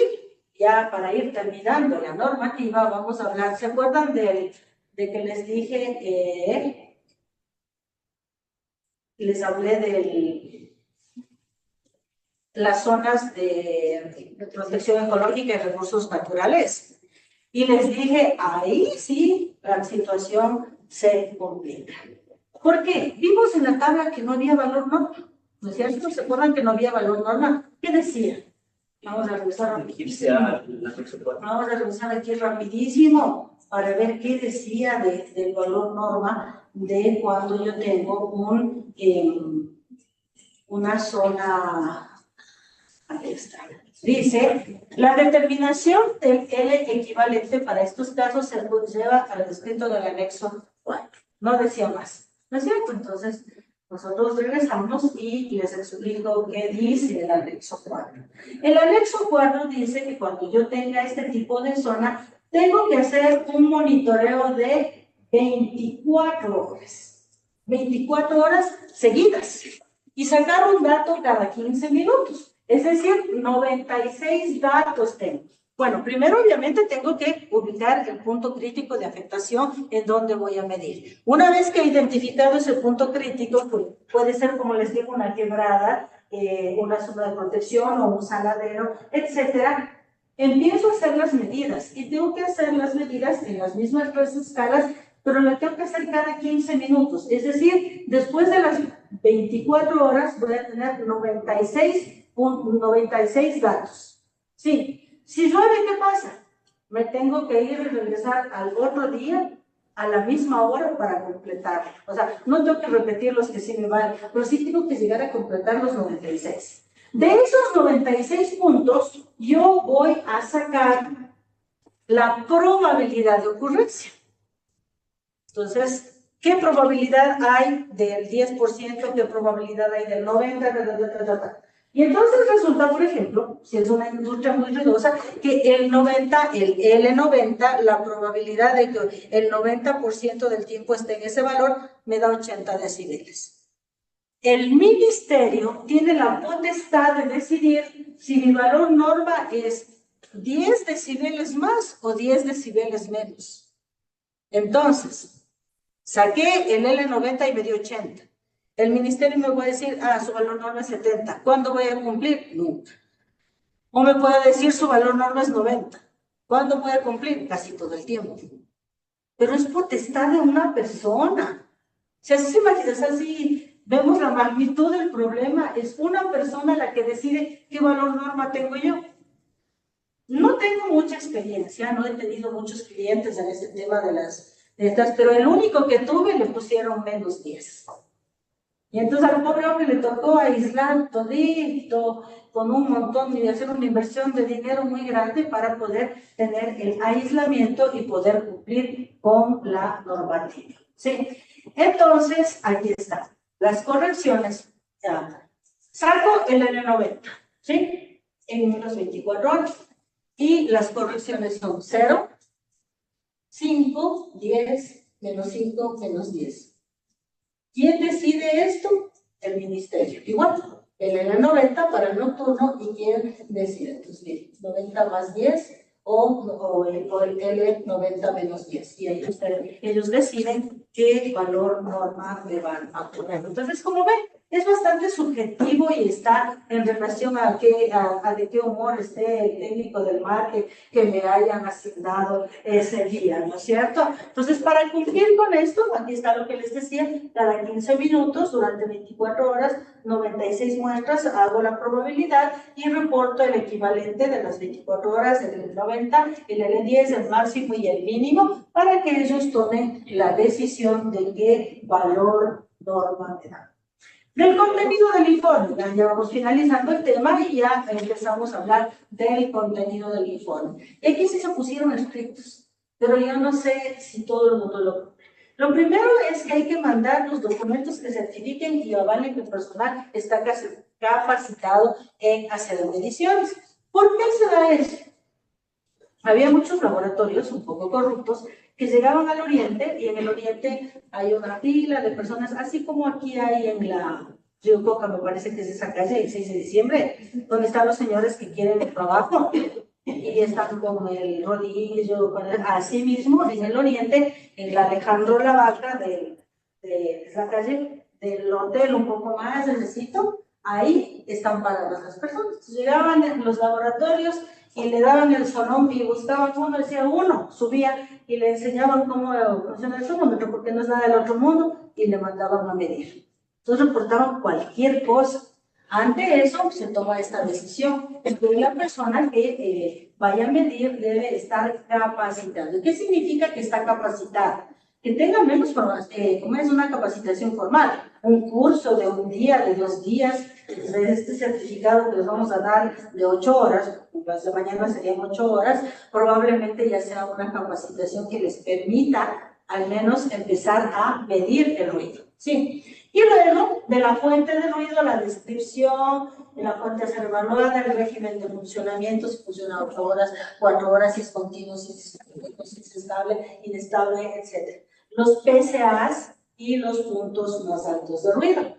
A: ya para ir terminando la normativa, vamos a hablar. ¿Se acuerdan de que les dije les hablé de las zonas de protección ecológica y recursos naturales? Y les dije, ahí sí, la situación se complica. ¿Por qué? Vimos en la tabla que no había valor norma. ¿No es cierto? ¿Se acuerdan que no había valor norma? ¿Qué decía? Vamos a revisar rapidísimo. Vamos a revisar aquí rapidísimo para ver qué decía del valor norma de cuando yo tengo una zona. Ahí está. Dice, la determinación del L equivalente para estos casos se lleva al descrito del anexo 4. No decía más. ¿No es cierto? Entonces, nosotros regresamos y les explico qué dice el anexo 4. El anexo 4 dice que cuando yo tenga este tipo de zona, tengo que hacer un monitoreo de 24 horas. 24 horas seguidas. Y sacar un dato cada 15 minutos. Es decir, 96 datos tengo. Bueno, primero obviamente tengo que ubicar el punto crítico de afectación en donde voy a medir. Una vez que he identificado ese punto crítico, pues puede ser, como les digo, una quebrada, una zona de protección o un saladero, etcétera. Empiezo a hacer las medidas y tengo que hacer las medidas en las mismas tres escalas, pero la tengo que hacer cada 15 minutos. Es decir, después de las 24 horas voy a tener 96 datos. Sí, si llueve, ¿qué pasa? Me tengo que ir y regresar al otro día a la misma hora para completar. O sea, no tengo que repetir los que sí me van, pero sí tengo que llegar a completar los 96. De esos 96 puntos, yo voy a sacar la probabilidad de ocurrencia. Entonces, ¿qué probabilidad hay del 10%? ¿Qué probabilidad hay del 90%? Y entonces resulta, por ejemplo, si es una industria muy ruidosa, que el L90, la probabilidad de que el 90% del tiempo esté en ese valor, me da 80 decibeles. El ministerio tiene la potestad de decidir si mi valor norma es 10 decibeles más o 10 decibeles menos. Entonces, saqué el L90 y me dio 80. El ministerio me va a decir, su valor norma es 70. ¿Cuándo voy a cumplir? Nunca. O me puede decir, su valor norma es 90. ¿Cuándo voy a cumplir? Casi todo el tiempo. pero es potestad de una persona. Si así se imagina, así vemos la magnitud del problema, es una persona la que decide qué valor norma tengo yo. No tengo mucha experiencia, no he tenido muchos clientes en ese tema de estas, pero el único que tuve le pusieron -10. Y entonces al pobre hombre le tocó aislar todito, con un montón y hacer una inversión de dinero muy grande para poder tener el aislamiento y poder cumplir con la normativa. ¿Sí? Entonces, aquí están las correcciones. Ya. Saco el N90, ¿sí? En unas 24 horas. Y las correcciones son 0, 5, 10, -5, -10. ¿Quién decide esto? El ministerio. Igual, el N90 para el nocturno y quién decide. Entonces, miren, 90 más 10 o el L90 -10. Y ellos deciden qué valor norma le van a poner. Entonces, como ven, es bastante subjetivo y está en relación a de qué humor esté el técnico del mar que me hayan asignado ese día, ¿no es cierto? Entonces, para cumplir con esto, aquí está lo que les decía, cada 15 minutos, durante 24 horas, 96 muestras, hago la probabilidad y reporto el equivalente de las 24 horas, el L90, el L10, el máximo y el mínimo, para que ellos tomen la decisión de qué valor norma me dan. Del contenido del informe, ya vamos finalizando el tema y ya empezamos a hablar del contenido del informe. Y aquí sí se pusieron estrictos, pero yo no sé si todo el mundo lo cumple. Lo primero es que hay que mandar los documentos que certifiquen y avalen que el personal está capacitado en hacer mediciones. ¿Por qué se da eso? Había muchos laboratorios un poco corruptos que llegaban al oriente y en el oriente hay una fila de personas, así como aquí hay en la Río Coca, me parece que es esa calle, el 6 de diciembre, donde están los señores que quieren el trabajo y están con el rodillo, así mismo en el oriente, en la Alejandro Lavaca de esa calle del hotel un poco más necesito, ahí están paradas las personas. Llegaban los laboratorios y le daban el sonómetro y buscaban uno, decía uno, subía y le enseñaban cómo funciona el sonómetro, porque no es nada del otro mundo, y le mandaban a medir. Entonces reportaban cualquier cosa. Ante eso se toma esta decisión, porque la persona que vaya a medir debe estar capacitada. ¿Qué significa que está capacitada? Que tenga menos formación, como es una capacitación formal, un curso de un día, de 2 días, este certificado que les vamos a dar de 8 horas, las de mañana serían 8 horas, probablemente ya sea una capacitación que les permita al menos empezar a medir el ruido. ¿Sí? Y luego, de la fuente de ruido, la descripción, de la fuente a ser evaluada, el régimen de funcionamiento, si funciona 8 horas, 4 horas, si es continuo, si es estable, inestable, etc. Los PSAs y los puntos más altos de ruido.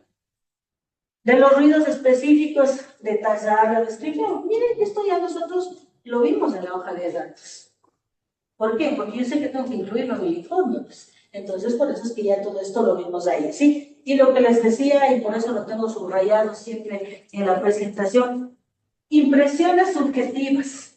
A: De los ruidos específicos, detallar la descripción. Miren, esto ya nosotros lo vimos en la hoja de datos. ¿Por qué? Porque yo sé que tengo que incluirlo en el informe. Pues. Entonces, por eso es que ya todo esto lo vimos ahí, ¿sí? Y lo que les decía, y por eso lo tengo subrayado siempre en la presentación, impresiones subjetivas.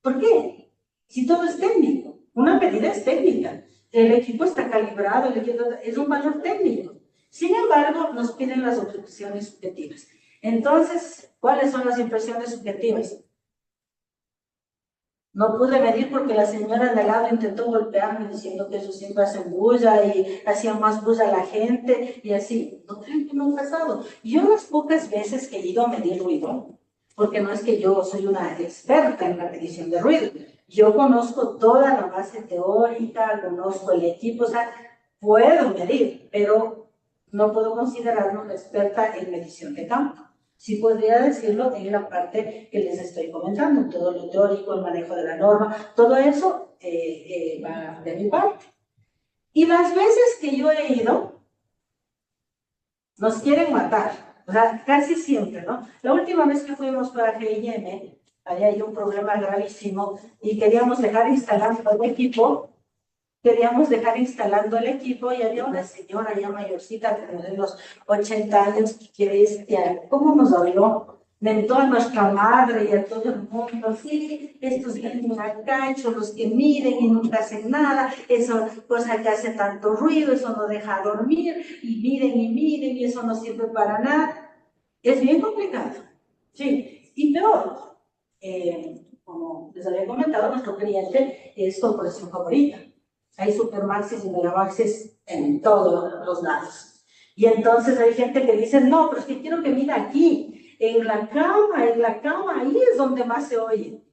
A: ¿Por qué? Si todo es técnico, una medida es técnica, el equipo está calibrado, el equipo es un valor técnico. Sin embargo, nos piden las objeciones subjetivas. Entonces, ¿cuáles son las impresiones subjetivas? No pude medir porque la señora de al lado intentó golpearme diciendo que eso siempre hacen bulla y hacía más bulla a la gente y así. No creo que no ha pasado. Yo las pocas veces que he ido a medir ruido, porque no es que yo soy una experta en la medición de ruido, yo conozco toda la base teórica, conozco el equipo, o sea, puedo medir, pero no puedo considerarme una experta en medición de campo. Sí podría decirlo en la parte que les estoy comentando, todo lo teórico, el manejo de la norma, todo eso va de mi parte. Y las veces que yo he ido, nos quieren matar, o sea, casi siempre, ¿no? La última vez que fuimos para GIM, había ahí un problema gravísimo y queríamos dejar instalando el equipo, y había una señora ya mayorcita, como de unos 80 años, que bestia, ¿cómo nos habló? mentó a nuestra madre y a todo el mundo, sí, estos vienen acá, hechos los que miden y nunca hacen nada, eso cosa que hace tanto ruido, eso no deja dormir, y miren, y eso no sirve para nada. Es bien complicado, sí, y peor, como les había comentado, nuestro cliente es corporación favorita. Hay supermaxis y megamaxis en todos los lados. Y entonces hay gente que dice, no, pero es que quiero que mire aquí, en la cama, ahí es donde más se oye.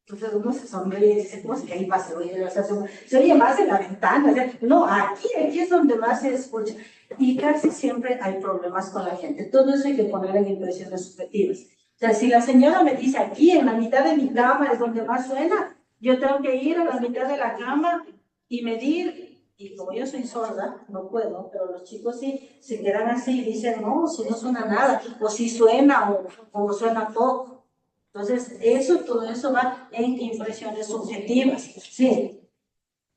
A: Entonces uno se sonríe y dice, ¿cómo es que ahí más se oye? O sea, se oye más en la ventana. O sea, no, aquí es donde más se escucha. Y casi siempre hay problemas con la gente. Todo eso hay que poner en impresiones subjetivas. O sea, si la señora me dice, aquí en la mitad de mi cama es donde más suena, yo tengo que ir a la mitad de la cama y medir, y como yo soy sorda, no puedo, pero los chicos sí se quedan así y dicen, no, si no suena nada, o si suena, o suena poco. Entonces, todo eso va en impresiones subjetivas, sí.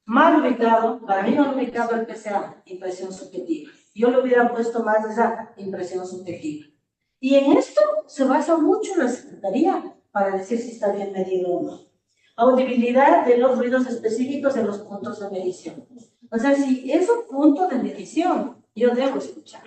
A: Mal ubicado, para mí mal ubicado el que sea impresión subjetiva. Yo le hubiera puesto más de esa impresión subjetiva. Y en esto se basa mucho la secretaría para decir si está bien medido o no. Audibilidad de los ruidos específicos en los puntos de medición. O sea, si es un punto de medición, yo debo escuchar.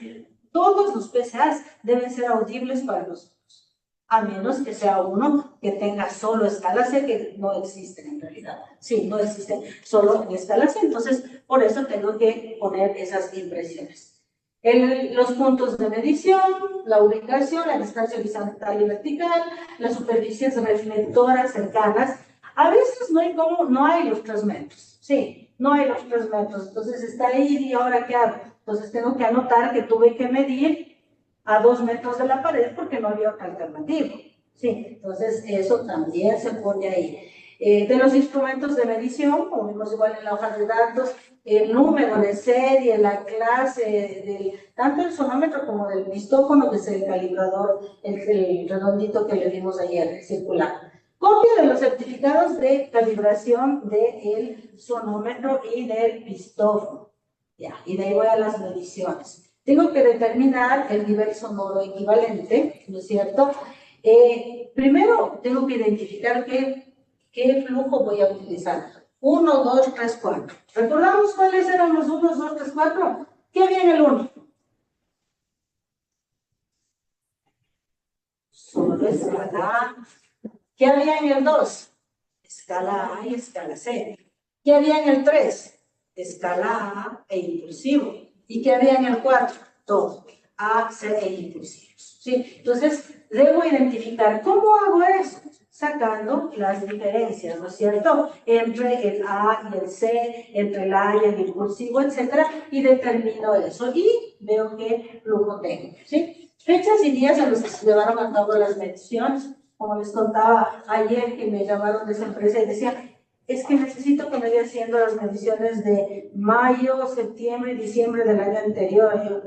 A: Todos los PCAs deben ser audibles para nosotros, a menos que sea uno que tenga solo escala C, que no existen en realidad. Sí, no existen solo en escala C, entonces por eso tengo que poner esas impresiones. Los puntos de medición, la ubicación, la distancia horizontal y vertical, las superficies reflectoras cercanas. A veces no hay los 3 metros, sí, no hay los 3 metros, entonces está ahí y ahora ¿qué hago? Entonces tengo que anotar que tuve que medir a 2 metros de la pared porque no había otra alternativa, sí, entonces eso también se pone ahí. De los instrumentos de medición, como vimos igual en la hoja de datos, el número de serie, la clase, tanto el sonómetro como del listófono, que es el calibrador, el redondito que le dimos ayer, circular. Copia de los certificados de calibración del sonómetro y del listófono. Ya, y de ahí voy a las mediciones. Tengo que determinar el nivel sonoro equivalente, ¿no es cierto? Primero tengo que identificar qué flujo voy a utilizar. 1, 2, 3, 4. ¿Recordamos cuáles eran los 1, 2, 3, 4? ¿Qué había en el 1? Solo escala A. ¿Qué había en el 2? Escala A y escala C. ¿Qué había en el 3? Escala A e impulsivo. ¿Y qué había en el 4? Todo. A, C e impulsivos. ¿Sí? Entonces, debo identificar cómo hago eso. Sacando las diferencias, ¿no es cierto? Entre el A y el C, entre el A y el impulsivo, etcétera, y determino eso. Y veo qué flujo tengo, ¿sí? Fechas y días en los que se llevaron a cabo las mediciones. Como les contaba ayer que me llamaron de esa empresa y decía, es que necesito que me vaya haciendo las mediciones de mayo, septiembre y diciembre del año anterior. Y yo,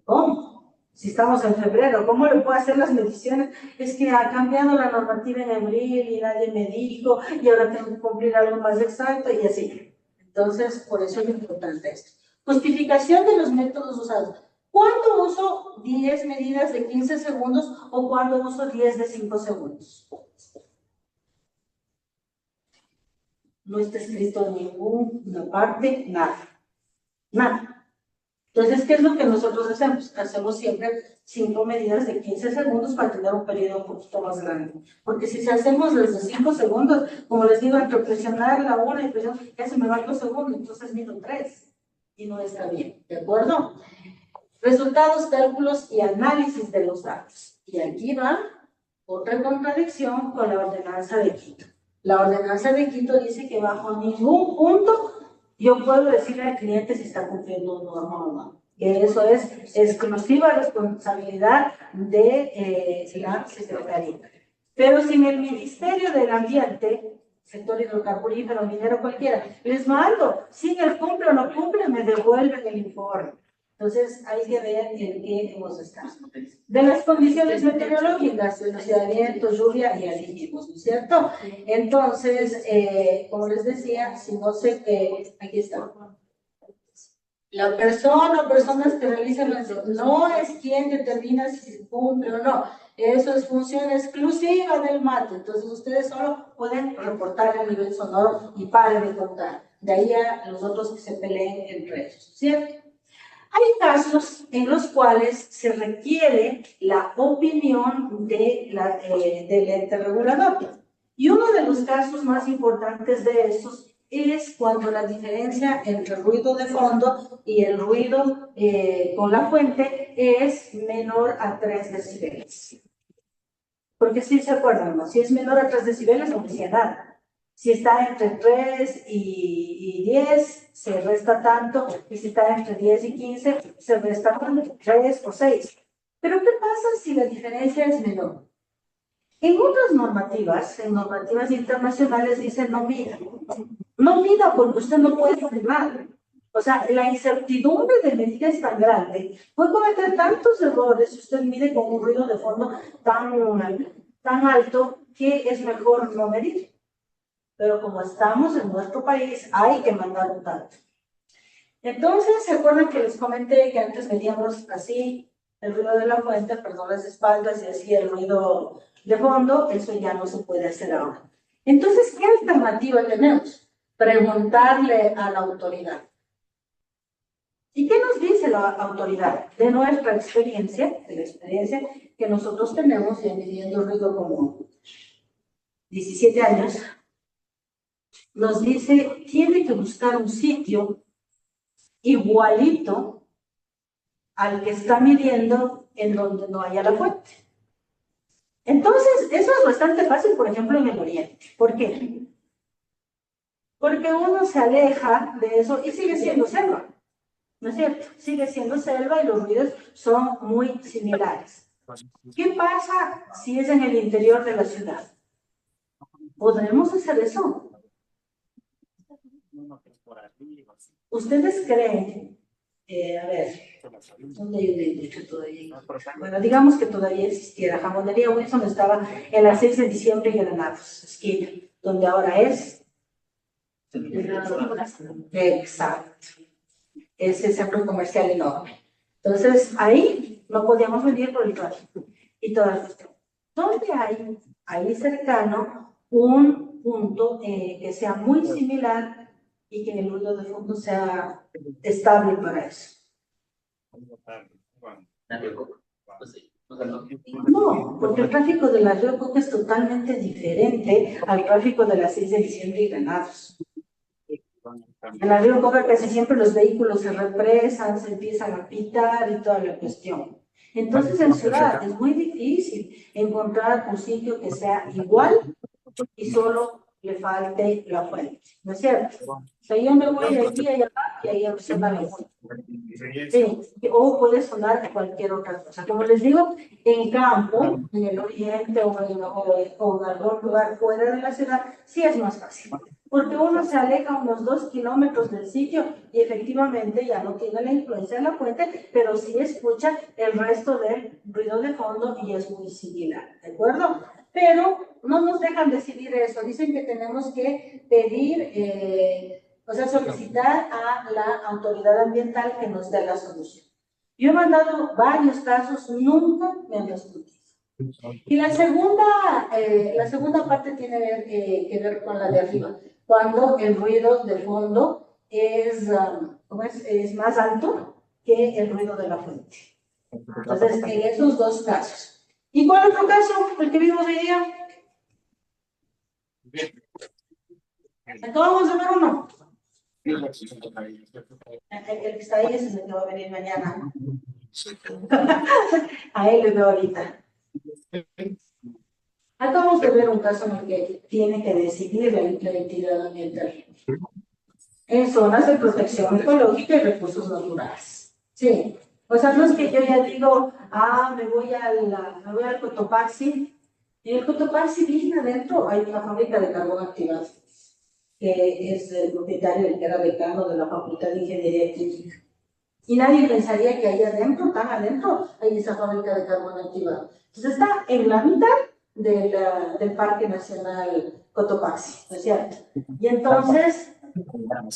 A: ¿cómo? Si estamos en febrero, ¿cómo le puedo hacer las mediciones? Es que ha cambiado la normativa en abril y nadie me dijo y ahora tengo que cumplir algo más exacto y así. Entonces, por eso es importante esto. Justificación de los métodos usados. ¿Cuándo uso 10 medidas de 15 segundos o cuándo uso 10 de 5 segundos? No está escrito en ninguna parte, nada. Nada. Entonces, ¿qué es lo que nosotros hacemos? Hacemos siempre 5 medidas de 15 segundos para tener un periodo un poquito más grande. Porque si hacemos las de 5 segundos, como les digo, entre presionar la una y presionar, ya se me van 2 segundos, entonces mido 3. Y no está bien, ¿de acuerdo? Resultados, cálculos y análisis de los datos. Y aquí va otra contradicción con la ordenanza de Quito. La ordenanza de Quito dice que bajo ningún punto yo puedo decirle al cliente si está cumpliendo norma o no. Que eso es exclusiva responsabilidad de la Secretaría. Pero si en el Ministerio del Ambiente, sector hidrocarburífero, minero, cualquiera, les mando, si él cumple o no cumple, me devuelven el informe. Entonces, hay que ver en qué hemos estado. De las condiciones meteorológicas, velocidad de viento, lluvia y alivimos, ¿no es cierto? Entonces, como les decía, si no sé qué, aquí está. La persona o personas que realizan la no es quien determina si se cumple o no. Eso es función exclusiva del mate. Entonces ustedes solo pueden reportar el nivel sonoro y paren de contar. De ahí a los otros que se peleen entre ellos, ¿cierto? Hay casos en los cuales se requiere la opinión del ente regulador. Y uno de los casos más importantes de estos es cuando la diferencia entre el ruido de fondo y el ruido con la fuente es menor a 3 decibeles. Porque si se acuerdan, ¿no? Si es menor a 3 decibeles, no decía nada. Si está entre 3 y 10, se resta tanto, y si está entre 10 y 15, se resta 3 o 6. Pero ¿qué pasa si la diferencia es menor? En otras normativas, en normativas internacionales, dicen no mida. No mida porque usted no puede afirmar. O sea, la incertidumbre de medida es tan grande, puede cometer tantos errores si usted mide con un ruido de fondo tan alto que es mejor no medir. Pero como estamos en nuestro país, hay que mandar un dato. Entonces, ¿se acuerdan que les comenté que antes medíamos así el ruido de la fuente, perdón, las espaldas y así el ruido de fondo? Eso ya no se puede hacer ahora. Entonces, ¿qué alternativa tenemos? Preguntarle a la autoridad. ¿Y qué nos dice la autoridad? De nuestra experiencia, de la experiencia que nosotros tenemos ya midiendo ruido como 17 años, nos dice, tiene que buscar un sitio igualito al que está midiendo en donde no haya la fuente. Entonces, eso es bastante fácil, por ejemplo, en el Oriente. ¿Por qué? Porque uno se aleja de eso y sigue siendo selva, ¿no es cierto? Sigue siendo selva y los ruidos son muy similares. ¿Qué pasa si es en el interior de la ciudad? ¿Podremos hacer eso? ¿Ustedes creen? A ver, ¿dónde hay una industria todavía? Bueno, digamos que todavía existiera. Jamonería Wilson estaba en la 6 de diciembre y Granados, esquina, donde ahora es. Exacto. Ese centro comercial enorme. Entonces, ahí no podíamos venir por el tráfico y toda la cuestión. ¿Dónde hay ahí cercano un punto que sea muy similar y que el ruido de fondo sea estable para eso? No, porque el tráfico de la Río Coca es totalmente diferente al tráfico de la 6 de diciembre y Granados. En la Río Coca casi siempre los vehículos se represan, se empiezan a pitar y toda la cuestión. Entonces en ciudad es muy difícil encontrar un sitio que sea igual y solo le falte la fuente, ¿no es cierto? O sea, yo me voy de aquí a allá y ahí suena la fuente. Sí, o puede sonar cualquier otra cosa. Como les digo, en campo, en el oriente o en algún lugar fuera de la ciudad, sí es más fácil. Porque uno se aleja unos 2 kilómetros del sitio y efectivamente ya no tiene la influencia de la fuente, pero sí escucha el resto del ruido de fondo y es muy similar, ¿de acuerdo? Pero no nos dejan decidir eso. Dicen que tenemos que pedir, o sea, solicitar a la autoridad ambiental que nos dé la solución. Yo he mandado varios casos, nunca me han respondido. Y la segunda parte tiene que ver con la de arriba, cuando el ruido de fondo es más alto que el ruido de la fuente. Entonces, en esos dos casos. ¿Y cuál otro caso? El que vimos hoy día. Acabamos de ver uno. El que está ahí es el que va a venir mañana. A él le veo ahorita. Acabamos de ver un caso en el que tiene que decidir la entidad ambiental en zonas de protección ecológica y recursos naturales. Sí. O sea, no es que yo ya digo, me voy al Cotopaxi. En el Cotopaxi, bien adentro, hay una fábrica de carbón activado, que es el propietario, el que era decano de la Facultad de Ingeniería Química. Y nadie pensaría que ahí adentro, tan adentro, hay esa fábrica de carbón activado. Entonces está en la mitad del Parque Nacional Cotopaxi, ¿no es cierto? Y entonces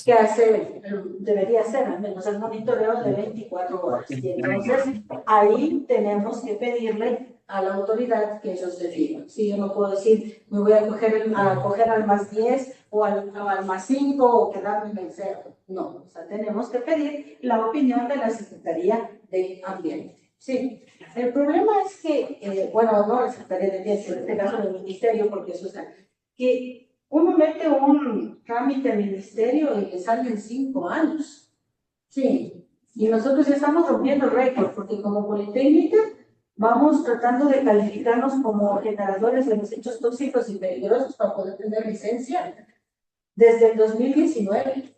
A: que hace, debería ser al menos el monitoreo de 24 horas. Y entonces ahí tenemos que pedirle a la autoridad que ellos definan. Si yo no puedo decir, me voy a coger al más 10 o al más 5 o quedarme en el 0. No, o sea, tenemos que pedir la opinión de la Secretaría de Ambiente. Sí, el problema es que, bueno, no la Secretaría de Ambiente, en este caso del Ministerio, porque eso está, que uno mete un trámite al ministerio y le salen 5 años. Sí, y nosotros ya estamos rompiendo récord, porque como Politécnica vamos tratando de calificarnos como generadores de desechos tóxicos y peligrosos para poder tener licencia desde el 2019.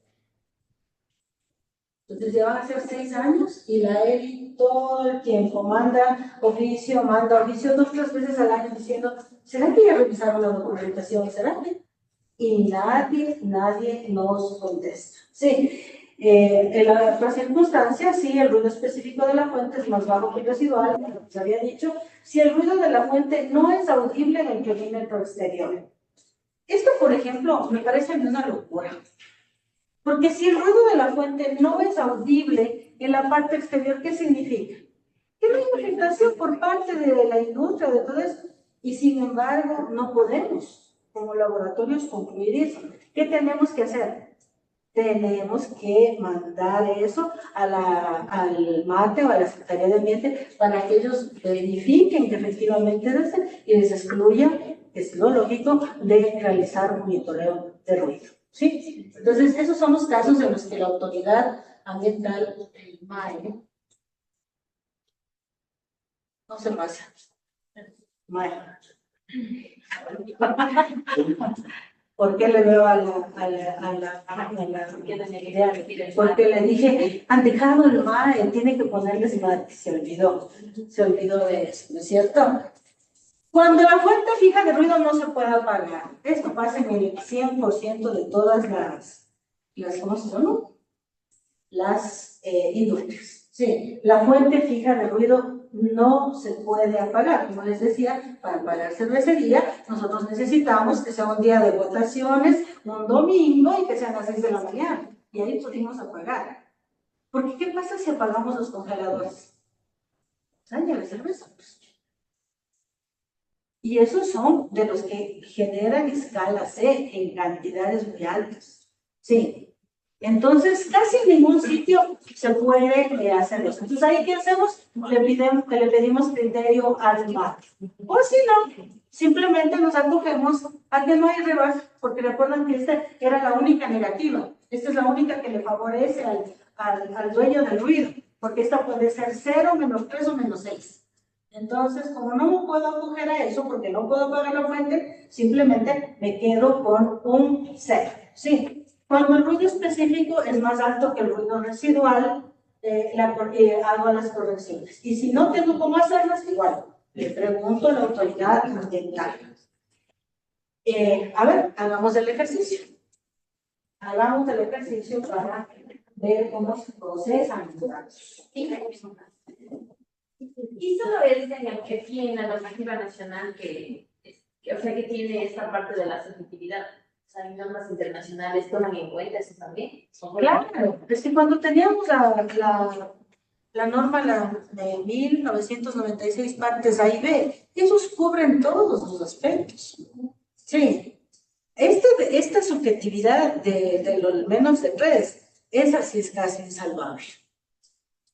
A: Entonces ya van a ser 6 años y la ELI todo el tiempo manda oficio 2 o 3 veces al año diciendo, ¿será que ya revisaron la documentación? ¿Será que? Y nadie nos contesta. Sí, en la otra circunstancia, sí, el ruido específico de la fuente es más bajo que el residual, como se había dicho, si el ruido de la fuente no es audible en el perímetro exterior. Esto, por ejemplo, me parece una locura. Porque si el ruido de la fuente no es audible en la parte exterior, ¿qué significa? Que no hay afectación por parte de la industria, de todo eso. Y sin embargo, no podemos, como laboratorios, concluir eso. ¿Qué tenemos que hacer? Tenemos que mandar eso al MATE o a la Secretaría de Ambiente para que ellos verifiquen que efectivamente es ese y les excluya, que es lo lógico, de realizar monitoreo de ruido. ¿Sí? Entonces, esos son los casos en los que la autoridad ambiental, el MAE, no se pasa. MAE. ¿Por qué le veo a la porque le dije, han dejado el MAE, tiene que ponerles MAE, se olvidó de eso, ¿no es cierto? Cuando la fuente fija de ruido no se puede apagar, esto pasa en el 100% de todas las ¿cómo se llama? Las industrias. Sí, la fuente fija de ruido no se puede apagar. Como les decía, para apagar cervecería, nosotros necesitamos que sea un día de votaciones, un domingo y que sean las 6 de la mañana. Y ahí pudimos apagar. Porque, ¿qué pasa si apagamos los congeladores? Daña la cerveza. Y esos son de los que generan escala C en cantidades muy altas. Sí. Entonces, casi en ningún sitio se puede hacer eso. Entonces, ¿ahí qué hacemos? Le pedimos criterio al MAT. O si no, simplemente nos acogemos a que no hay rebaja, porque recuerdan que esta era la única negativa. Esta es la única que le favorece al dueño del ruido, porque esta puede ser 0, -3 o -6. Entonces, como no me puedo acoger a eso, porque no puedo pagar la fuente, simplemente me quedo con un 0. ¿Sí? Cuando el ruido específico es más alto que el ruido residual, hago las correcciones. Y si no tengo cómo hacerlas, igual, le pregunto a la autoridad ambiental. A ver, hagamos el ejercicio. Hagamos el ejercicio para ver cómo se procesan los datos.
B: Y solo es en el que tiene la normativa nacional que tiene esta parte de la subjetividad. O sea, hay normas internacionales toman en cuenta eso también.
A: Claro, es que cuando teníamos la norma de 1996 partes A y B, esos cubren todos los aspectos. Sí, esta subjetividad de los menos de 3, esa sí es casi insalvable.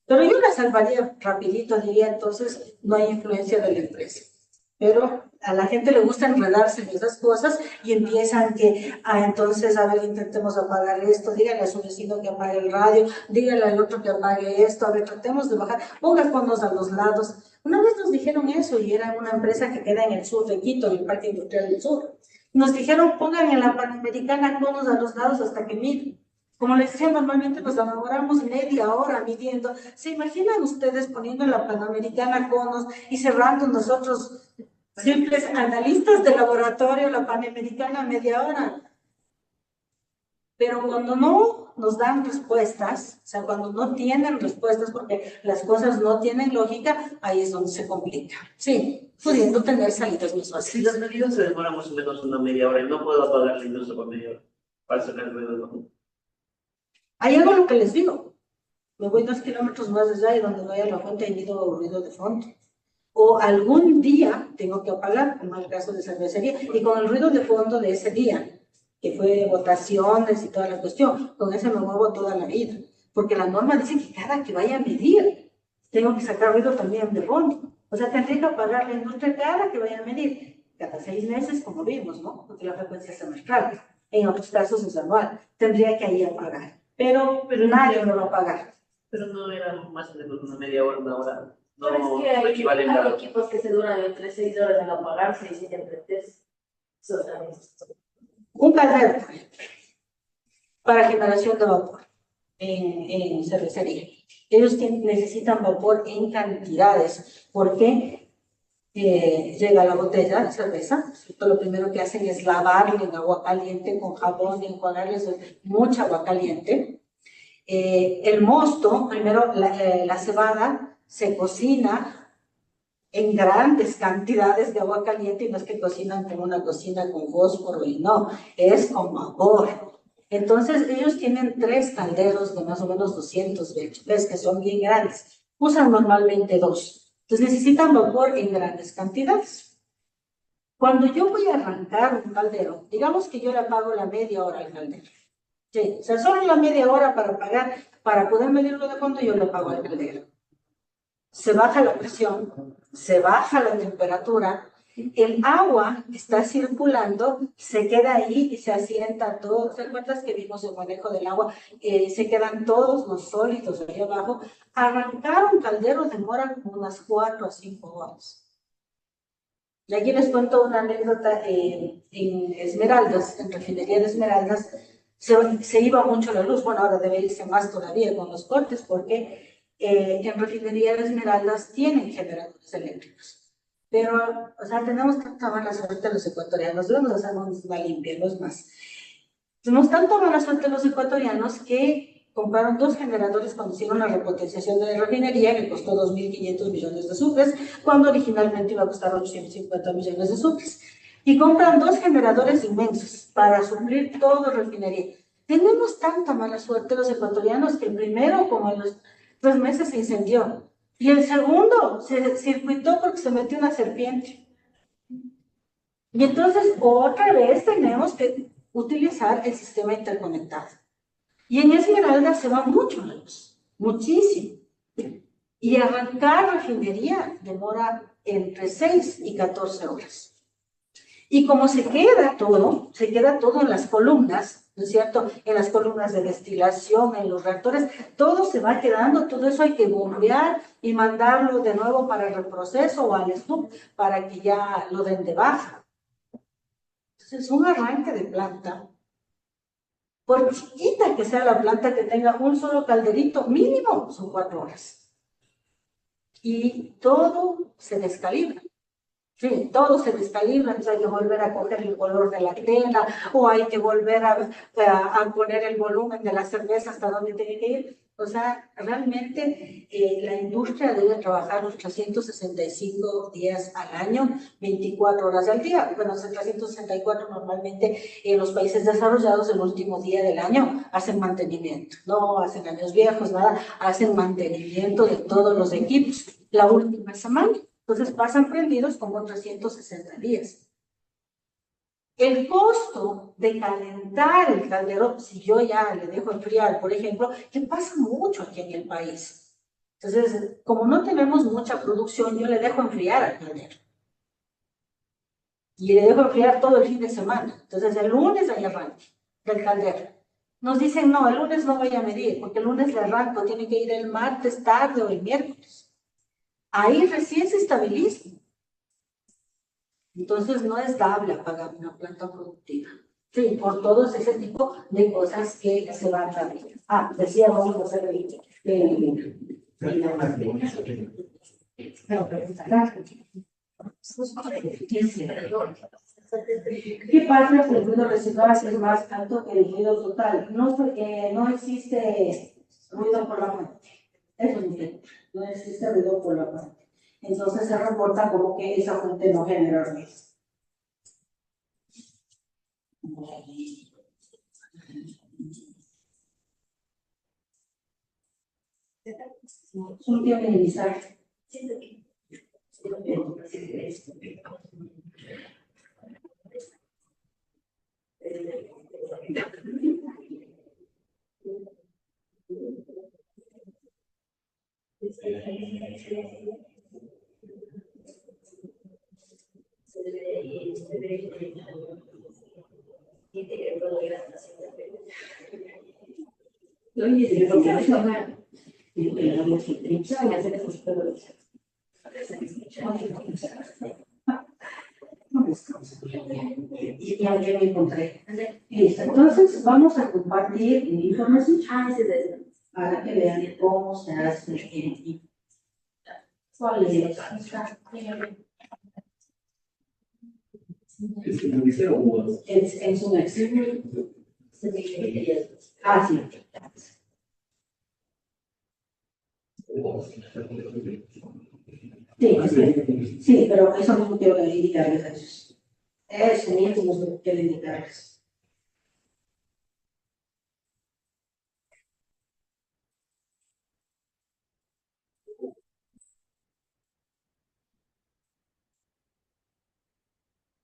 A: Pero yo la salvaría rapidito, diría, entonces no hay influencia de la empresa. Pero a la gente le gusta enredarse en esas cosas y empiezan entonces, a ver, intentemos apagar esto, díganle a su vecino que apague el radio, díganle al otro que apague esto, a ver, tratemos de bajar, pongan conos a los lados. Una vez nos dijeron eso y era una empresa que queda en el sur de Quito, en el Parque Industrial del Sur. Nos dijeron, pongan en la Panamericana conos a los lados hasta que miren. Como les decía, normalmente nos demoramos media hora midiendo. ¿Se imaginan ustedes poniendo en la Panamericana conos y cerrando nosotros, simples analistas de laboratorio, la Panamericana media hora? Pero cuando no nos dan respuestas, o sea, cuando no tienen respuestas porque las cosas no tienen lógica, ahí es donde se complica. Sí, pudiendo tener salidas más fáciles.
C: Si las medidas se demoran más o menos una media hora y no puedo apagar la industria por media hora para sacar el ruido, ¿no? Ahí hago lo que les digo. Me voy 2 kilómetros más allá y donde no haya la fuente he ido ruido de fondo. O algún día tengo que apagar, como el caso de cervecería, y con el ruido de fondo de ese día, que fue votaciones y toda la cuestión, con ese me muevo toda la vida. Porque la norma dice que cada que vaya a medir, tengo que sacar ruido también de fondo. O sea, tendría que apagar la industria cada que vaya a medir, cada 6 meses, como vimos, ¿no? Porque la frecuencia es semestral. En otros casos es anual. Tendría que ahí apagar. Pero nadie lo va a pagar.
D: Pero no era más o menos una media hora, una hora. No,
B: Pero es que
D: no equivalente
B: hay
D: a...
B: equipos que se duran entre 6 horas en apagarse y siguen prestes. Eso también.
C: Un caldero para generación de vapor en cervecería. Ellos necesitan vapor en cantidades, porque llega la botella de cerveza, lo primero que hacen es lavarla en agua caliente con jabón y enjuagarles mucha agua caliente. El mosto, primero la cebada se cocina en grandes cantidades de agua caliente, y no es que cocinan como una cocina con fósforo, y no, es con vapor. Entonces ellos tienen 3 calderos de más o menos 200 litros, ves que son bien grandes, usan normalmente 2, entonces necesitan vapor en grandes cantidades. Cuando yo voy a arrancar un caldero, digamos que yo le apago la media hora al caldero, sí, o sea, solo la media hora para apagar, para poder medirlo de fondo, yo le apago al caldero. Se baja la presión, se baja la temperatura, el agua está circulando, se queda ahí y se asienta todo. ¿Te acuerdas que vimos el manejo del agua? Se quedan todos los sólidos ahí abajo. Arrancar un caldero demora como unas 4 a 5 horas. Y aquí les cuento una anécdota. En Esmeraldas, en Refinería de Esmeraldas, se iba mucho la luz. Bueno, ahora debe irse más todavía con los cortes, porque en Refinería de Esmeraldas tienen generadores eléctricos. Pero, o sea, tenemos tanta mala suerte los ecuatorianos, debemos hacernos una limpia, no es más. Tenemos tanta mala suerte los ecuatorianos que compraron 2 generadores cuando hicieron la repotenciación de la refinería, que costó 2.500 millones de sucres, cuando originalmente iba a costar 850 millones de sucres. Y compran 2 generadores inmensos para suplir toda la refinería. Tenemos tanta mala suerte los ecuatorianos que el primero, como a los 3 meses, se incendió. Y el segundo se circuitó porque se metió una serpiente. Y entonces otra vez tenemos que utilizar el sistema interconectado. Y en Esmeralda se va mucho la luz, muchísimo. Y arrancar refinería demora entre 6 y 14 horas. Y como se queda todo en las columnas, ¿no es cierto? En las columnas de destilación, en los reactores, todo se va quedando, todo eso hay que bombear y mandarlo de nuevo para el reproceso o al SNUP para que ya lo den de baja. Entonces, un arranque de planta, por chiquita que sea la planta, que tenga un solo calderito, mínimo son 4 horas. Y todo se descalibra. Sí, todo se descalibra, entonces hay que volver a coger el color de la tela, o hay que volver a poner el volumen de la cerveza hasta donde tiene que ir. O sea, realmente la industria debe trabajar los 365 días al año, 24 horas al día. Bueno, 364 normalmente en los países desarrollados, el último día del año hacen mantenimiento. No hacen años viejos, nada, hacen mantenimiento de todos los equipos la última semana. Entonces pasan prendidos como 360 días. El costo de calentar el caldero, si yo ya le dejo enfriar, por ejemplo, que pasa mucho aquí en el país. Entonces, como no tenemos mucha producción, yo le dejo enfriar al caldero. Y le dejo enfriar todo el fin de semana. Entonces, el lunes hay arranque del caldero. Nos dicen, no, el lunes no voy a medir, porque el lunes le arranco, tiene que ir el martes tarde o el miércoles. Ahí recién se estabiliza. Entonces no es dable pagar una planta productiva. Sí, por todos ese tipo de cosas que se van a ver. Decía, vamos a hacer ¿qué pasa si el ruido residual es más alto que el ruido total? No existe ruido por la muerte. Eso es diferente. No existe ruido por la muerte. Entonces se reporta como que esa fuente no genera ruido. Solo quiero minimizar. Y ya me encontré. Listo, entonces vamos a compartir información para que vean cómo se hace el ¿cuál es? Es un Excel. Ah, sí. Sí, pero eso mismo quiero indicarles a ellos. Eso mismo quiero indicarles.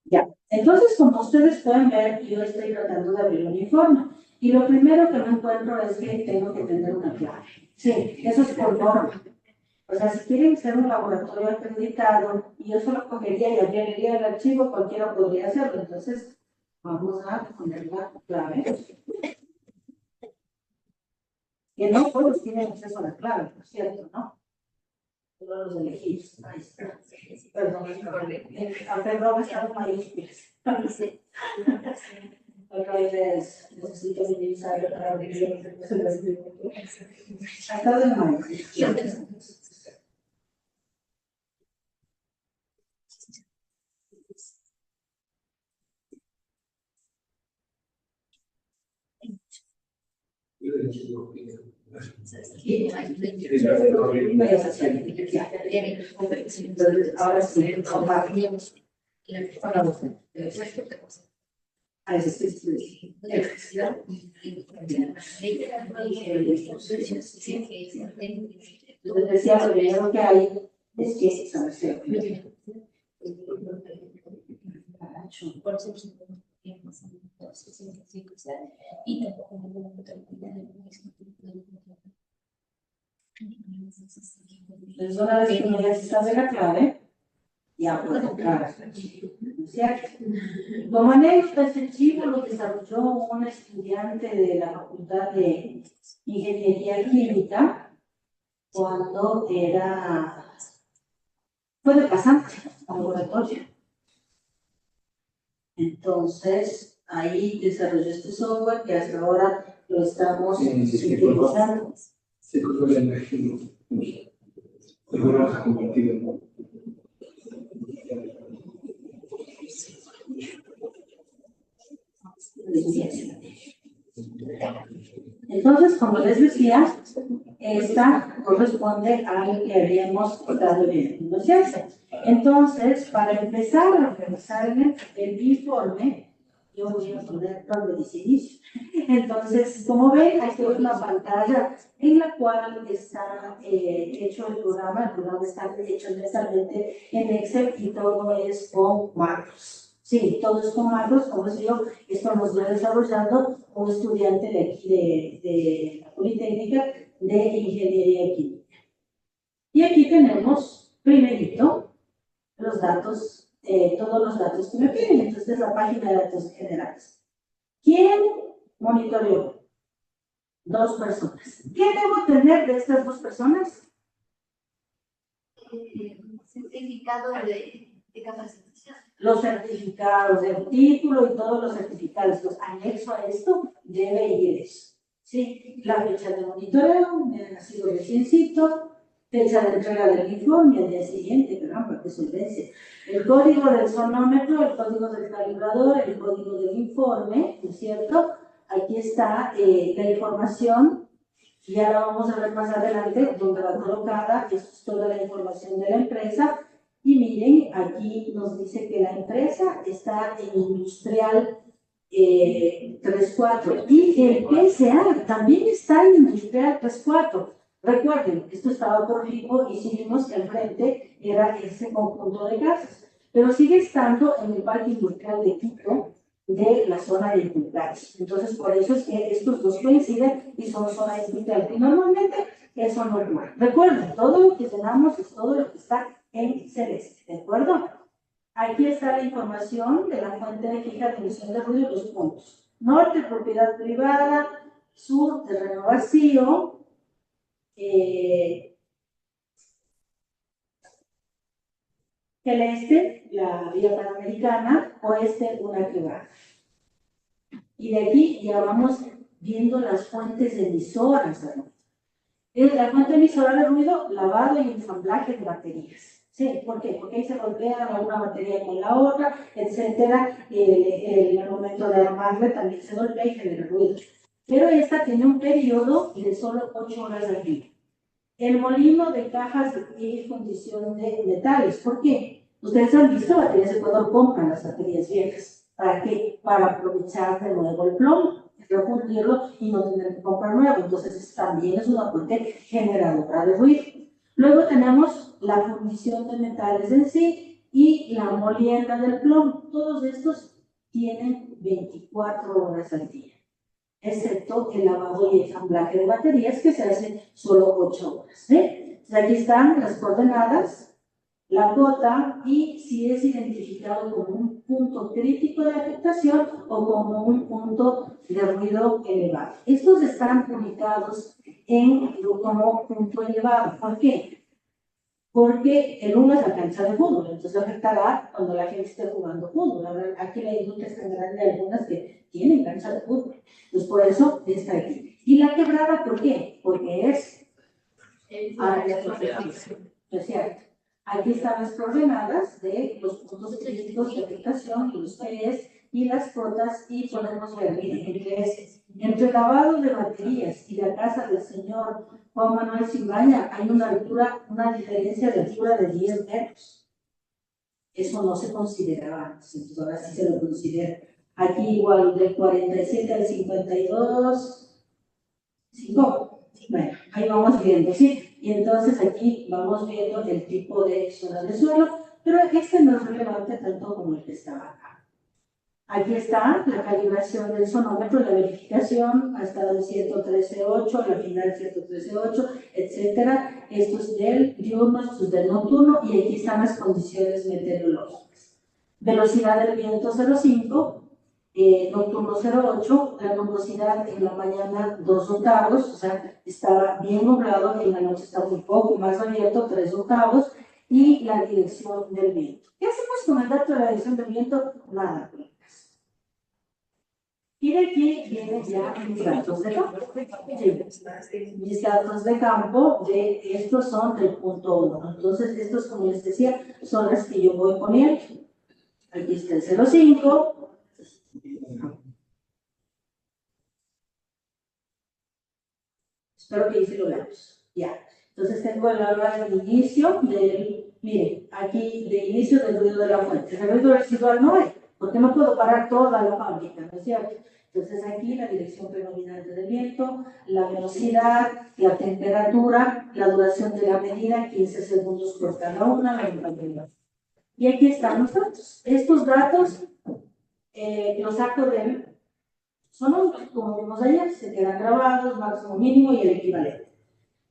C: Ya, entonces como ustedes pueden ver, yo estoy tratando de abrir un informe y lo primero que me encuentro es que tengo que tener una clave. Sí, eso es por norma. O sea, si quieren ser un laboratorio acreditado y yo solo cogería y abriría el archivo, cualquiera podría hacerlo. Entonces, vamos a poner la clave. Que no todos tienen acceso a la clave, por cierto, ¿no? Todos los elegidos. Ahí está. Perdón, perdón, está en mayúsculas. Otra vez necesito minimizar para abrir acá de mayúsculas. Entonces, ahora sí, compartimos. A veces entonces decía, lo primero que hay es que saberse. Entonces, una vez que ya se sabe la clave, ya puedo entrar. Como anécdota, este archivo lo desarrolló una estudiante de la Facultad de Ingeniería Química cuando fue de pasante a laboratorio. Entonces, ahí desarrolló este software que hasta ahora lo estamos utilizando.
E: Se cruzó la energía. Seguro vamos a compartir.
C: Entonces, como les decía, esta corresponde a lo que habíamos estado viendo, ¿no es cierto? Entonces, para empezar a realizar el informe, yo voy a poner donde dice inicio. Entonces, como ven, aquí hay una pantalla en la cual está hecho el programa está hecho directamente en Excel y todo es con macros. Sí, todo es con macros, como decía yo, esto lo estoy desarrollando un estudiante de aquí de la Politécnica de Ingeniería Química. Y aquí tenemos, primerito, los datos, todos los datos que me piden. Entonces, esta es la página de datos generales. ¿Quién monitoreó? 2 personas. ¿Qué debo tener de estas 2 personas?
B: Certificado de capacitación.
C: Los certificados del título y todos los certificados. Pues, anexo a esto debe ir eso. ¿Sí? La fecha de monitoreo, me ha nacido reciencito, fecha de entrega del informe al día siguiente, caramba, qué solvencia. El código del sonómetro, el código del calibrador, el código del informe, ¿no es cierto? Aquí está la información, y ahora vamos a ver más adelante donde va colocada, esto es toda la información de la empresa, y miren, aquí nos dice que la empresa está en Industrial 3.4 y el PSA también está en Industrial 3.4. Recuerden, esto estaba por fijo y si vimos que al frente era ese conjunto de casas, pero sigue estando en el parque industrial de Quito, de la zona de Inculcás. Entonces, por eso es que estos dos coinciden y son zona industrial. Y normalmente eso no ocurre. Recuerden, todo lo que tenemos es todo lo que está en celeste, ¿de acuerdo? Aquí está la información de la fuente de fija de emisión de ruido y los puntos. Norte, propiedad privada; sur, terreno vacío; el este, la vía panamericana; oeste, una quebrada. Y de aquí ya vamos viendo las fuentes emisoras de ruido. La fuente emisora de ruido, lavado y ensamblaje de baterías. ¿Sí? ¿Por qué? Porque ahí se golpean una batería con la otra, etcétera. El momento de armarle también se golpea y genera ruido. Pero esta tiene un periodo de solo 8 horas al día. El molino de cajas y fundición de metales. ¿Por qué? Ustedes han visto baterías de Ecuador, compran las baterías viejas. ¿Para qué? Para aprovechar de nuevo el plomo, refundirlo y no tener que comprar nuevo. Entonces, también es una fuente generadora de ruido. Luego tenemos la fundición de metales en sí y la molienda del plomo. Todos estos tienen 24 horas al día, excepto el lavado y ensamblaje de baterías, que se hace solo 8 horas. Entonces, aquí están las coordenadas, la cota y si es identificado como un punto crítico de afectación o como un punto de ruido elevado. Estos están publicados como punto elevado. ¿Por qué? Porque el uno es la cancha de fútbol, entonces afectará cuando la gente esté jugando fútbol. Aquí la industria es tan grande, hay algunas que tienen cancha de fútbol. Entonces, por eso está aquí. ¿Y la quebrada por qué? Porque es área superficie. Es cierto. Aquí están las coordenadas de los puntos críticos de aplicación, los PS y las cotas, y podemos ver, miren, entre el lavado de baterías y la casa del señor Juan Manuel Simbaña hay una diferencia de altura de 10 metros. Eso no se consideraba antes, entonces ahora sí se lo considera. Aquí igual, del 47 al 52, 5. Bueno, ahí vamos viendo, ¿sí? Y entonces aquí vamos viendo el tipo de zona de suelo, pero este no es relevante tanto como el que estaba acá. Aquí está la calibración del sonómetro, la verificación, hasta el 113.8, la final 113.8, etcétera. Esto es del diurno, esto es del nocturno, y aquí están las condiciones meteorológicas. Velocidad del viento 0.5, nocturno 0.8, la nubosidad en la mañana 2 octavos, o sea, está bien nublado, en la noche está un poco más abierto, 3 octavos, y la dirección del viento. ¿Qué hacemos con el dato de la dirección del viento? Nada. Y de aquí vienen ya mis datos de campo. Mis datos de campo, estos son del punto 1. Entonces, estos, como les decía, son las que yo voy poniendo. Aquí está el 0.5. Espero que ahí sí lo veamos. Ya. Entonces, tengo el hora de inicio del, miren, aquí de inicio del ruido de la fuente. El ruido residual no hay, porque no puedo parar toda la fábrica, ¿no es cierto? Entonces, aquí la dirección predominante del viento, la velocidad, la temperatura, la duración de la medida, 15 segundos por cada una, la compañía. Y aquí están los datos. Estos datos los saco del sonómetro, como vimos ayer, se quedan grabados, máximo, mínimo y el equivalente.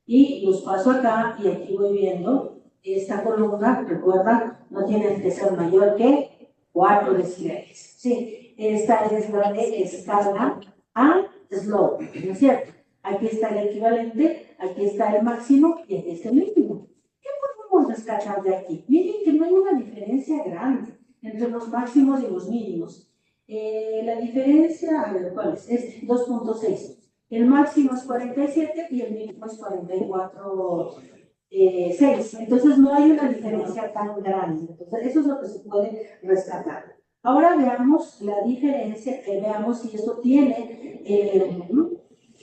C: Y los paso acá y aquí voy viendo esta columna, recuerda, no tiene que ser mayor que 4 decibeles. Sí, esta es la de escala a slow, ¿no es cierto? Aquí está el equivalente, aquí está el máximo y aquí está el mínimo. ¿Qué podemos rescatar de aquí? Miren que no hay una diferencia grande entre los máximos y los mínimos. La diferencia, a ver, ¿cuál es? Es 2.6. El máximo es 47 y el mínimo es 44.6. Entonces no hay una diferencia tan grande. Entonces eso es lo que se puede rescatar. Ahora veamos la diferencia, veamos si esto tiene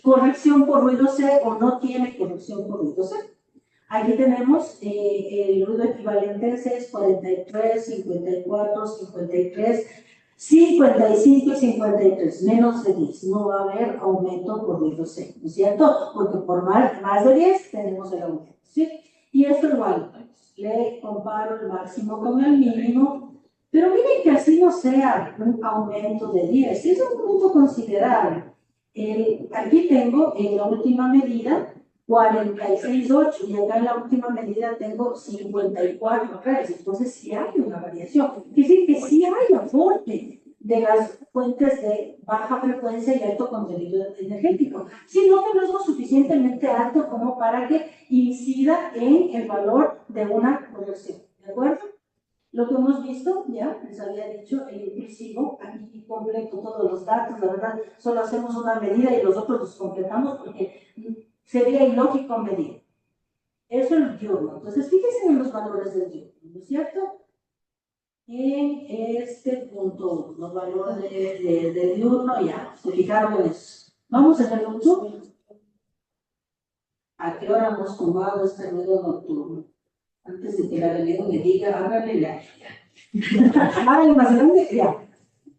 C: corrección por ruido C o no tiene corrección por ruido C. Aquí tenemos el ruido equivalente en C es 43, 54, 53, 55 y 53, menos de 10. No va a haber aumento por ruido seco, ¿no es cierto? Porque por más de 10 tenemos el aumento, ¿sí? Y esto igual, le comparo el máximo con el mínimo, pero miren que así no sea un aumento de 10, es un punto considerable. Aquí tengo en la última medida 46,8 y acá en la última medida tengo 54 Hz. Entonces sí hay una variación. Es decir, que sí hay aporte de las fuentes de baja frecuencia y alto contenido energético, sino que no es lo suficientemente alto como para que incida en el valor de una conversión. ¿De acuerdo? Lo que hemos visto, ya les había dicho, el impulsivo, aquí completo todos los datos, la verdad, solo hacemos una medida y los otros los completamos porque sería ilógico medir. Eso es el diurno. Entonces, fíjense en los valores del diurno, ¿no es cierto? En este punto, los valores del diurno, ya, se fijaron en eso. Vamos a hacer un zoom. ¿A qué hora hemos tomado este ruido nocturno? Antes de que la Belén me diga, hágale ya. Hágale más grande, ya.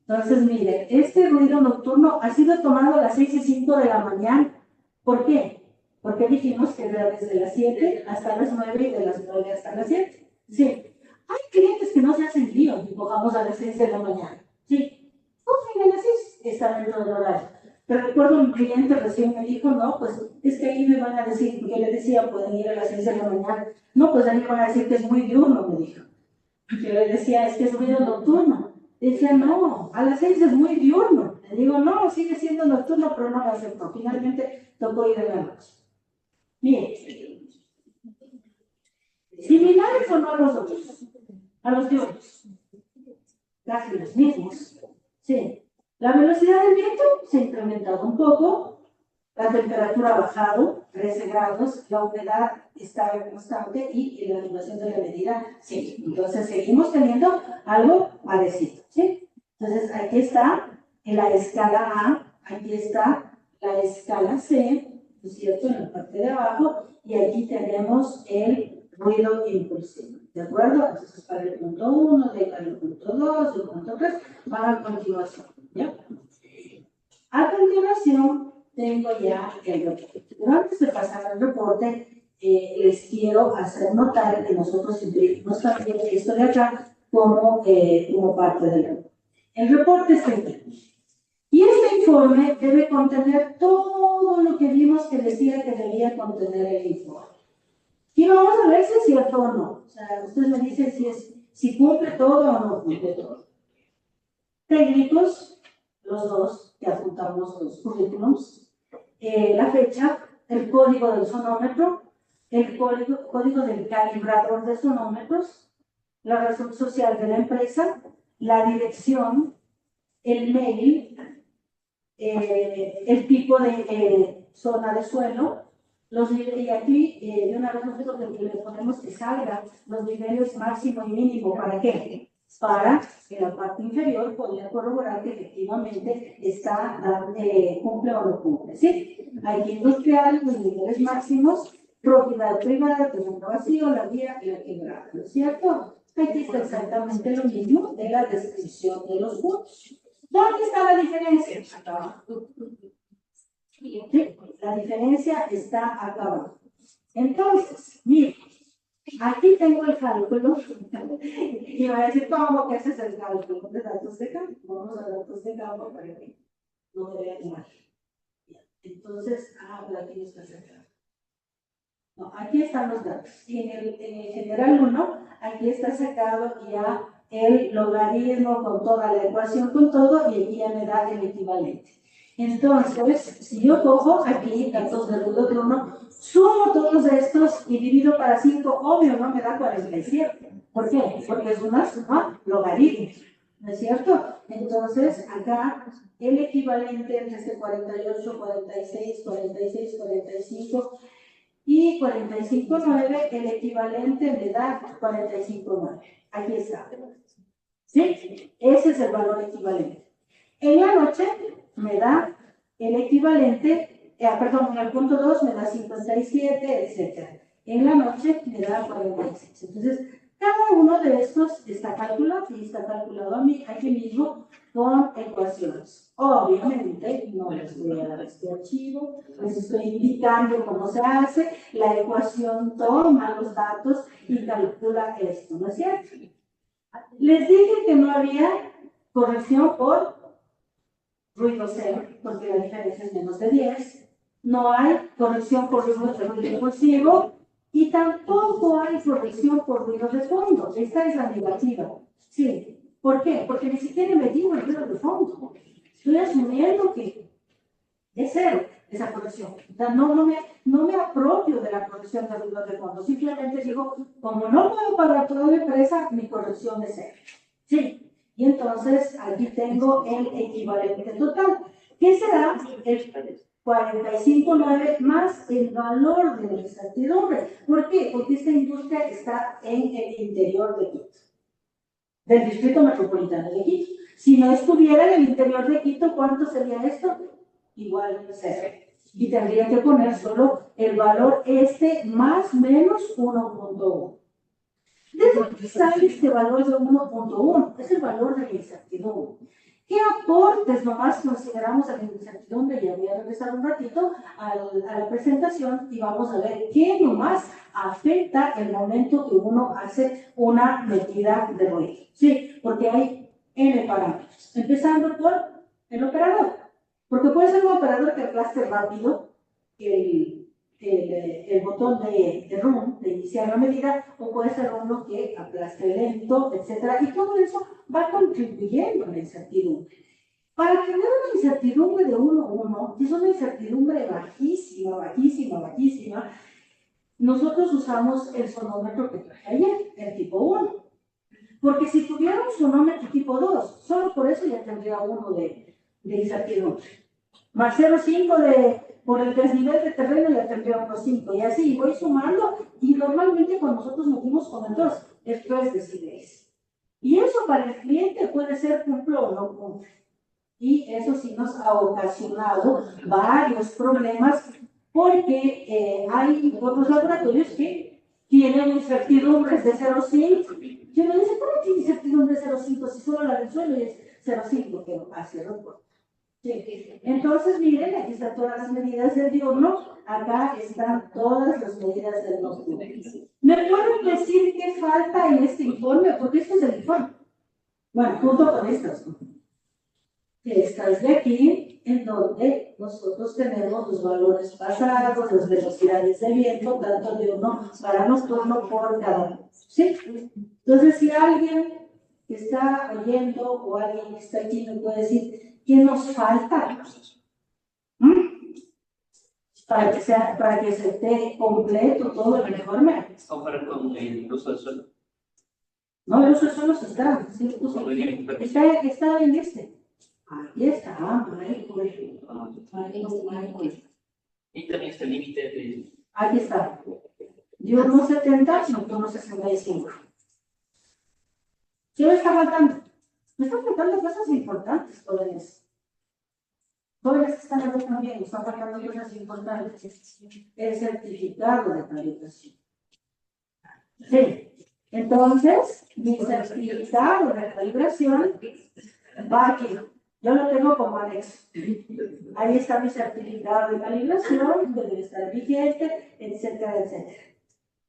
C: Entonces, mire, este ruido nocturno ha sido tomado a las 6:05 de la mañana. ¿Por qué? Porque dijimos que era desde las 7 hasta las 9 y de las 9 hasta las 7. Sí. Hay clientes que no se hacen lío y cojamos a las 6 de la mañana. Sí. Cogen a las 6, está dentro del horario. Pero recuerdo un cliente recién me dijo, no, pues es que ahí me van a decir, porque le decía, pueden ir a las 6 de la mañana. No, pues ahí me van a decir que es muy diurno, me dijo. Yo le decía, es que es ruido nocturno. Decía, no, a las 6 es muy diurno. Le digo, no, sigue siendo nocturno, pero no lo aceptó. Finalmente tocó ir en la noche. Bien. Similares o no a los otros, a los diurnos. Casi los mismos. Sí. La velocidad del viento se ha incrementado un poco, la temperatura ha bajado 13 grados, la humedad está constante y la duración de la medida sí. Entonces seguimos teniendo algo parecido, ¿sí? Entonces aquí está en la escala A, aquí está la escala C, ¿no es cierto? En la parte de abajo, y aquí tenemos el ruido impulsivo, ¿de acuerdo? Entonces para el punto 1, de para el punto 2, el punto 3, van a continuación, ¿ya? A continuación, tengo ya el reporte. Pero antes de pasar al reporte, les quiero hacer notar que nosotros imprimimos también esto de acá como parte del reporte. El reporte está impreso. Y este informe debe contener todo lo que vimos que decía que debía contener el informe. Y vamos a ver si es cierto o no. O sea, ustedes me dicen si cumple todo o no cumple todo. Técnicos, los dos que apuntamos los currículums, la fecha, el código del sonómetro, el código del calibrador de sonómetros, la razón social de la empresa, la dirección, el mail, el tipo de zona de suelo, y aquí de una vez nosotros le ponemos que salgan los niveles máximo y mínimo. ¿Para qué? Para en la parte inferior poder corroborar que efectivamente cumple o no cumple, ¿sí? Aquí industrial, los niveles máximos, propiedad privada, terreno vacío, la vía y la quebrada, ¿no es cierto? Aquí está exactamente lo mismo de la descripción de los puntos. ¿Dónde está la diferencia? Acá abajo. ¿Sí? La diferencia está acá abajo. Entonces, miren, aquí tengo el cálculo. Y va a decir, ¿cómo que haces el cálculo de datos de campo? Vamos a datos de campo para que no me vean mal. Entonces, pero aquí no está sacado. No, aquí están los datos. Y en el general 1, aquí está sacado ya el logaritmo con toda la ecuación, con todo, y aquí ya me da el equivalente. Entonces, si yo cojo aquí datos de ruido de 1, sumo todos estos y divido para 5, obvio, no me da 47. ¿Por qué? Porque es una suma logarítmica, ¿no es cierto? Entonces, acá el equivalente entre este 48, 46, 46, 45 y 45,9, el equivalente me da 45,9. Aquí está. ¿Sí? Ese es el valor equivalente. En la noche me da el equivalente, perdón, en el punto 2 me da 57, etc. En la noche me da 46. Entonces, cada uno de estos está calculado y está calculado aquí mismo con ecuaciones. Obviamente, no les voy a dar este archivo, les estoy indicando cómo se hace. La ecuación toma los datos y calcula esto, ¿no es cierto? Les dije que no había corrección por ruido cero, porque la diferencia es menos de 10. No hay corrección por ruido impulsivo y tampoco hay corrección por ruido de fondo. Esta es la negativa. Sí. ¿Por qué? Porque ni siquiera me digo el ruido de fondo. Estoy asumiendo que es cero esa corrección. O sea, no me apropio de la corrección de ruido de fondo. Simplemente digo, como no puedo pagar toda mi empresa, mi corrección es cero. Sí. Y entonces aquí tengo el equivalente total. ¿Qué será? El 45.9 más el valor de la incertidumbre. ¿Por qué? Porque esta industria está en el interior de Quito, del distrito metropolitano de Quito. Si no estuviera en el interior de Quito, ¿cuánto sería esto? Igual cero. Y tendría que poner solo el valor más menos 1.1. ¿De dónde sale este valor de 1.1? Es el valor de la incertidumbre. ¿Qué aportes nomás consideramos a la incertidumbre? Ya voy a regresar un ratito a la presentación y vamos a ver qué nomás afecta el momento que uno hace una medida de ruido. Sí, porque hay N parámetros. Empezando por el operador. Porque puede ser un operador que aplaste rápido el botón de run, de iniciar la medida, o puede ser uno que aplaste lento, etc. Y todo eso va contribuyendo a la incertidumbre. Para tener una incertidumbre de 1.1, que es una incertidumbre bajísima, bajísima, bajísima, nosotros usamos el sonómetro que traje ayer, el tipo 1. Porque si tuviera un sonómetro tipo 2, solo por eso ya tendría 1 de incertidumbre. Más 0.5 por el desnivel de terreno ya tendría 1.5. Y así voy sumando. Y normalmente cuando nosotros medimos con el 2, es 3 decibeles. Y eso para el cliente puede ser cumplo o no cumple. Y eso sí nos ha ocasionado varios problemas porque hay otros laboratorios que tienen incertidumbres de 0.5. Y uno dice, ¿cómo tiene incertidumbre de 0.5 si solo la del suelo es 0.5? Pero así lo recuerdo. Sí. Entonces, miren, aquí están todas las medidas del diurno, acá están todas las medidas del nocturno. ¿Me pueden decir qué falta en este informe? Porque esto es el informe. Bueno, junto con estas. Estas de aquí, en donde nosotros tenemos los valores pasados, las velocidades de viento, tanto diurno para nocturno por cada uno. ¿Sí? Entonces, si alguien que está oyendo o alguien que está aquí me puede decir, ¿qué nos falta? Para que se esté completo todo el informe.
D: Comparar con el uso del suelo.
C: No, el uso del suelo está. Sí, está en este. Aquí está.
D: Y también está el límite de...
C: Aquí está. Diurno 70, nocturno 65. ¿Qué me está faltando? Me están faltando cosas importantes, jóvenes. Jóvenes que están aquí también, me están faltando cosas importantes. El certificado de calibración. Sí. Entonces, mi certificado de calibración va aquí. Yo lo tengo como anexo. Ahí está mi certificado de calibración, que debe estar vigente, etcétera, etcétera.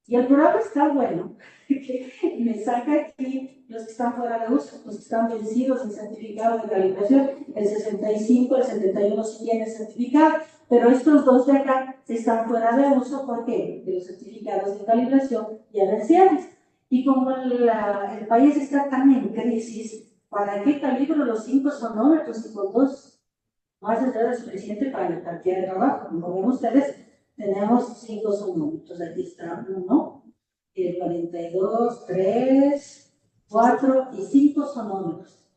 C: Y el programa está bueno, me saca aquí los que están fuera de uso, los que están vencidos en certificado de calibración, el 65, el 71 sí tiene certificado, pero estos dos de acá están fuera de uso porque los certificados de calibración ya vencieron. Y como el país está tan en crisis, ¿para qué calibro los 5 sonómetros y con 2 más allá es suficiente para la cantidad de trabajo? Como ven ustedes, tenemos 5 sonómetros. Aquí está 1, 42, 3, 4 y 5 sonómetros.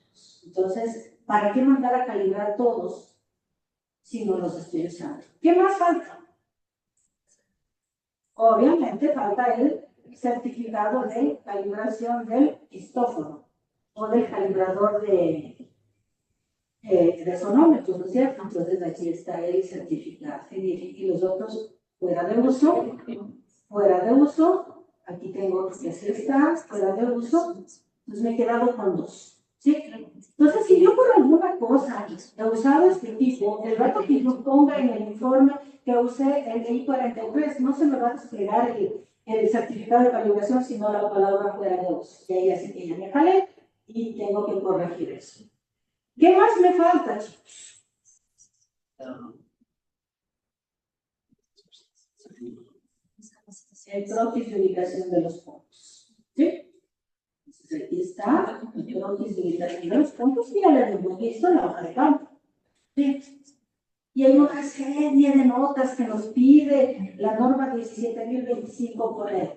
C: Entonces, ¿para qué mandar a calibrar todos si no los estoy usando? ¿Qué más falta? Obviamente falta el certificado de calibración del histófono o del calibrador de sonómetros, ¿no es cierto? Entonces aquí está el certificado. Y los otros fuera de uso, aquí tengo que así está, fuera de uso, entonces me he quedado con 2. ¿Sí? Entonces, si yo por algún cosa he usado este tipo, el rato que yo ponga en el informe que usé el I-43, no se me va a desplegar el certificado de calibración, sino la palabra fuera de uso. Y ahí así que ya me jalé y tengo que corregir eso. ¿Qué más me falta, chicos? El croquis de ubicación de los puntos. ¿Sí? Entonces aquí está el croquis de ubicación de los puntos y ya lo hemos visto en la hoja de campo. ¿Sí? Y hay una serie de notas que nos pide la norma 17.025 por él.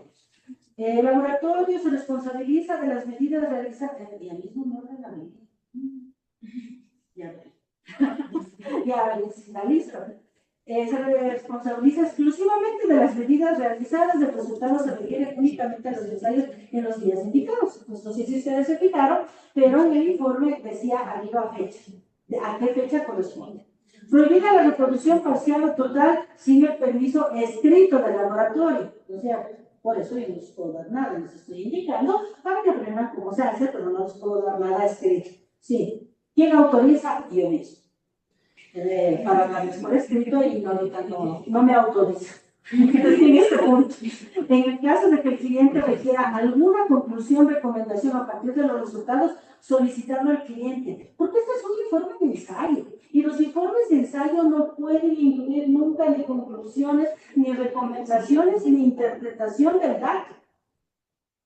C: El laboratorio se responsabiliza de las medidas realizadas. Ya mismo no la medida. Ya está listo. Se responsabiliza exclusivamente de las medidas realizadas. El resultado se refiere únicamente a los ensayos en los días indicados. No sé si ustedes se fijaron, pero en el informe decía arriba fecha. ¿A qué fecha corresponde? Prohibida la reproducción parcial o total sin el permiso escrito del laboratorio. O sea, por eso yo no les puedo dar nada, les estoy indicando para que aprendan cómo se hace, pero no les puedo dar nada escrito. Sí. ¿Quién autoriza? Yo mismo. Para darles por escrito y ahorita no me autoriza. Entonces, en este punto, en el caso de que el cliente requiera alguna conclusión, recomendación a partir de los resultados, solicitarlo al cliente, porque este es un informe de ensayo y los informes de ensayo no pueden incluir nunca ni conclusiones, ni recomendaciones, ni interpretación del dato.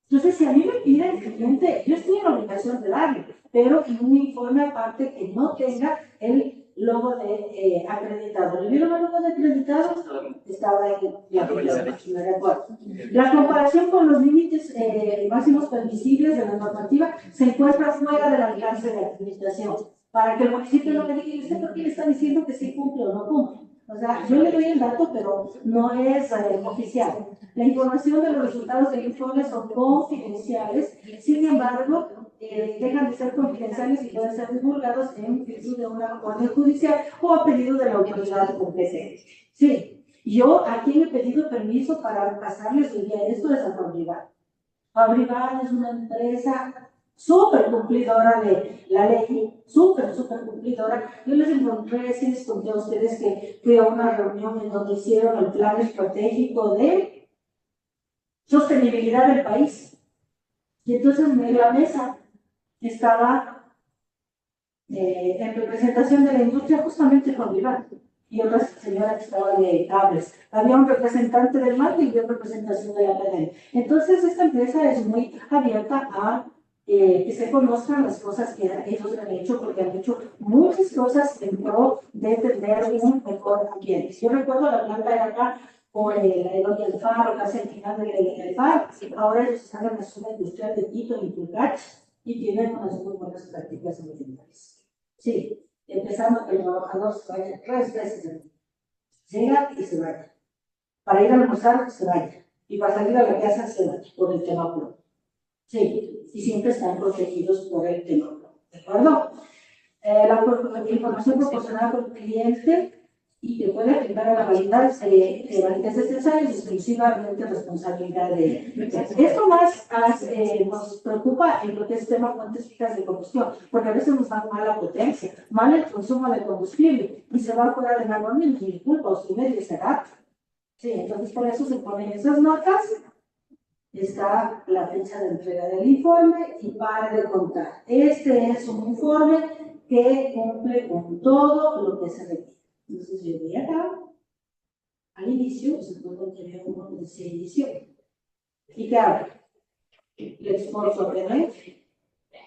C: Entonces, si a mí me pide el cliente, yo estoy en la obligación de darle, pero en un informe aparte que no tenga el logo de acreditado. ¿Le vieron el logo de acreditado? Estaba en la página de acuerdo. La comparación con los límites máximos permisibles de la normativa se encuentra fuera del alcance de la administración. Para que el municipio no me diga, ¿y usted por qué le está diciendo que sí cumple o no cumple? O sea, yo le doy el dato, pero no es oficial. La información de los resultados del informe son confidenciales, sin embargo, dejan de ser confidenciales y pueden ser divulgados en virtud de una orden judicial o a pedido de la autoridad competente. Sí, yo aquí he pedido permiso para pasarles el día. Esto es a Fabrival. Fabrival es una empresa súper cumplidora de la ley, súper cumplidora. Yo les encontré, sí les conté a ustedes que fui a una reunión en donde hicieron el plan estratégico de sostenibilidad del país. Y entonces en la mesa estaba en representación de la industria justamente Fabrival y otra señora que estaba de cables. Había un representante del marketing y otra representación de la academia. Entonces esta empresa es muy abierta a que se conozcan las cosas que ellos han hecho, porque han hecho muchas cosas en pro de tener un mejor ambiente. Yo recuerdo la planta de acá, o la Eloy del Faro, casi al final del Faro, ahora ellos están en la zona industrial de Quito, en Tulcach, y tienen unas muy buenas prácticas ambientales. Sí, empezando que el trabajador se vaya 3 veces al día. Llega y se vaya. Para ir a almorzar, se vaya. Y para salir a la casa, se vaya, por el tema propio. Sí, y siempre están protegidos por el tema. ¿De acuerdo? La información proporcionada por el cliente y que puede afectar a la validez de validez de ensayos es exclusivamente responsabilidad de esto más nos preocupa en lo que es tema fuentes fijas de combustión, porque a veces nos da mala potencia, mal el consumo de combustible y se va fuera de la norma y ni culpa o su medio será. Sí, entonces por eso se ponen esas notas. Está la fecha de entrega del informe y para de contar. Este es un informe que cumple con todo lo que se requiere. Entonces yo voy acá, al inicio, se puede tener uno que se inició. ¿Y qué hago? Le exporto a PDF.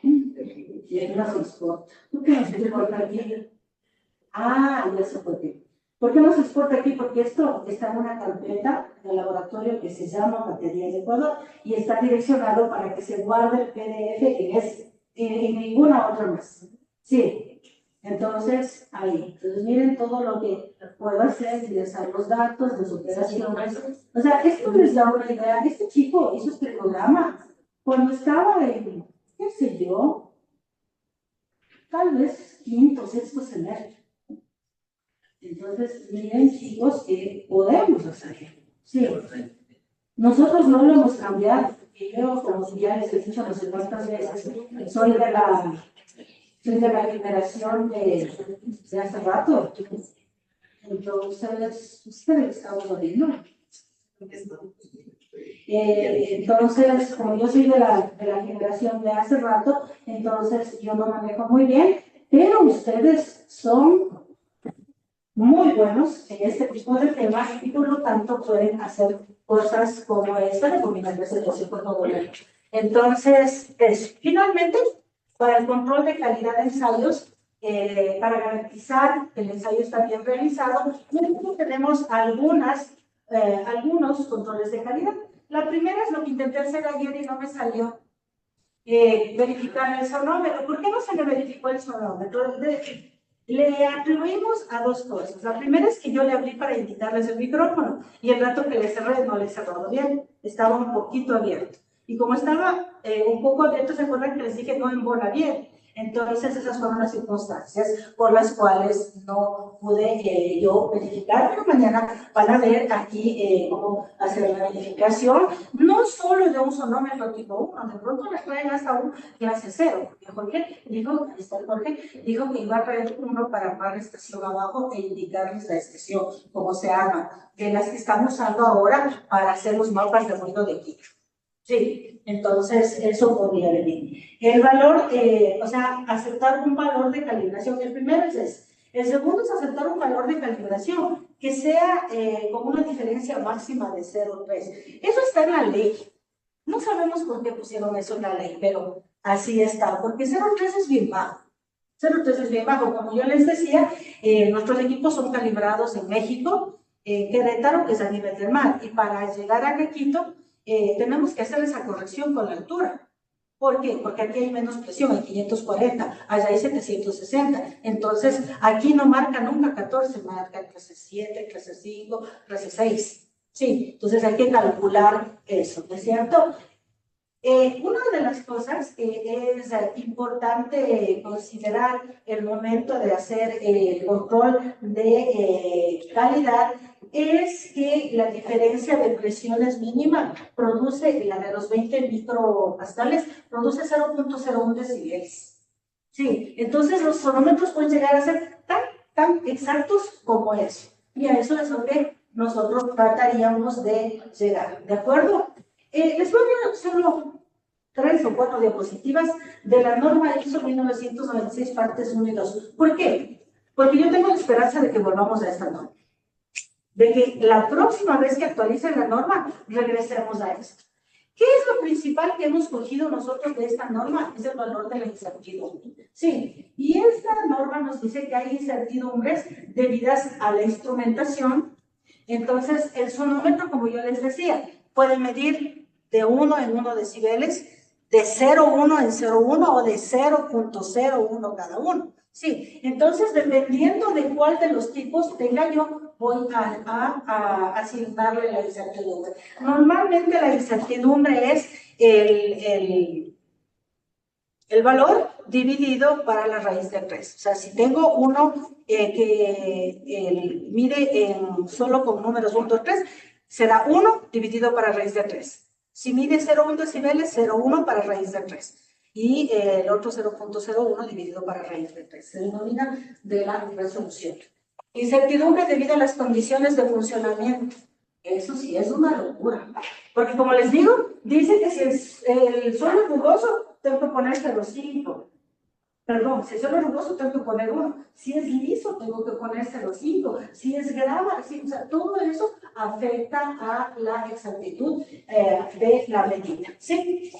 C: Y aquí no se exporta. ¿Por qué no se exporta aquí? Ah, ya sé por qué. ¿Por qué no se exporta aquí? Porque esto está en una carpeta del laboratorio que se llama Materiales de Ecuador y está direccionado para que se guarde el PDF que es en ninguna otra más. Sí, entonces ahí. Entonces miren todo lo que puedo hacer, ingresar los datos, las operaciones. O sea, esto les da una idea. Este chico hizo este programa cuando estaba en, qué sé yo, tal vez quinto, sexto semestre. Entonces, miren chicos que podemos hacer. Sí. Nosotros no lo hemos cambiado. Y yo, como ya les he dicho no sé cuántas veces, soy de la soy de la generación de hace rato. Entonces, ustedes estamos oyendo. Entonces, como yo soy de la generación de hace rato, entonces yo no manejo muy bien, pero ustedes son muy buenos en este tipo de temas y por lo tanto pueden hacer cosas como esta de combinar de situación por todo el mundo. Entonces, finalmente, para el control de calidad de ensayos, para garantizar que el ensayo está bien realizado, nosotros tenemos algunos controles de calidad. La primera es lo que intenté hacer ayer y no me salió. Verificar el sonómetro. ¿Por qué no se le verificó el sonómetro? Le atribuimos a dos cosas. La primera es que yo le abrí para indicarles el micrófono y el rato que le cerré no le he cerrado bien, estaba un poquito abierto. Y como estaba un poco abierto, ¿se acuerdan que les dije no embona bien? Entonces esas fueron las circunstancias por las cuales no pude yo verificar, pero mañana van a ver aquí cómo hacer la verificación, no solo de un sonómetro tipo 1, de pronto les traen hasta un clase 0, porque Jorge dijo, ahí está el Jorge, dijo que iba a traer uno para armar la estación abajo e indicarles la estación, cómo se arma, de las que estamos usando ahora para hacer los mapas de ruido de equipo. Sí, entonces eso podría venir. El valor, o sea, aceptar un valor de calibración, el primero es ese. El segundo es aceptar un valor de calibración que sea con una diferencia máxima de 0,3. Eso está en la ley. No sabemos por qué pusieron eso en la ley, pero así está, porque 0,3 es bien bajo. 0,3 es bien bajo. Como yo les decía, nuestros equipos son calibrados en México, Querétaro, que es a nivel del mar, y para llegar a Quito, tenemos que hacer esa corrección con la altura. ¿Por qué? Porque aquí hay menos presión, hay 540, allá hay 760. Entonces, aquí no marca nunca 14, marca clase 7, clase 5, clase 6. Sí, entonces hay que calcular eso, ¿no es cierto? Una de las cosas que es importante considerar el momento de hacer el control de calidad es que la diferencia de presión es mínima, produce, la de los 20 micropascales, produce 0,01 decibeles. Sí, entonces los sonómetros pueden llegar a ser tan exactos como eso. Y a eso es lo que nosotros trataríamos de llegar, ¿de acuerdo? Les voy a dar solo 3 o 4 diapositivas de la norma ISO 1996 partes 1 y 2. ¿Por qué? Porque yo tengo la esperanza de que volvamos a esta norma. De que la próxima vez que actualicen la norma, regresemos a esto. ¿Qué es lo principal que hemos cogido nosotros de esta norma? Es el valor de la incertidumbre. Sí, y esta norma nos dice que hay incertidumbres debidas a la instrumentación. Entonces, el sonómetro, como yo les decía, puede medir de 1 en 1 decibeles, de 0,1 en 0,1 o de 0,01 cada uno. Sí, entonces dependiendo de cuál de los tipos tenga yo, voy a asignarle la incertidumbre. Normalmente la incertidumbre es el valor dividido para la raíz de 3. O sea, si tengo uno que mide solo con números 1, 2, 3, será 1 dividido para raíz de 3. Si mide 0,1 decibeles, 0,1 para raíz de 3. Y el otro 0,01 dividido para raíz de 3. Se denomina de la resolución. Incertidumbre debido a las condiciones de funcionamiento. Eso sí es una locura. Porque como les digo, dice que si el suelo es rugoso, tengo que poner 0,5. Perdón, si es suelo rugoso, tengo que poner 1. Si es liso, tengo que poner 0,5. Si es grava, o sea, todo eso afecta a la exactitud de la medida. ¿Sí?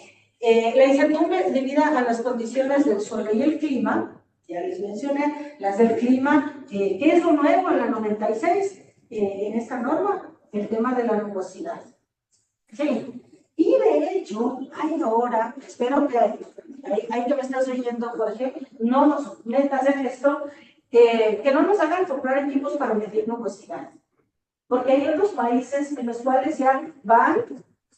C: La incertidumbre debido a las condiciones del suelo y el clima, ya les mencioné, las del clima, ¿qué es lo nuevo en la 96? En esta norma, el tema de la nubosidad. Sí, y de hecho, hay ahora, espero que ahí que me estás oyendo, Jorge, no nos metas en esto, que no nos hagan comprar equipos para medir nubosidad. Porque hay otros países en los cuales ya van,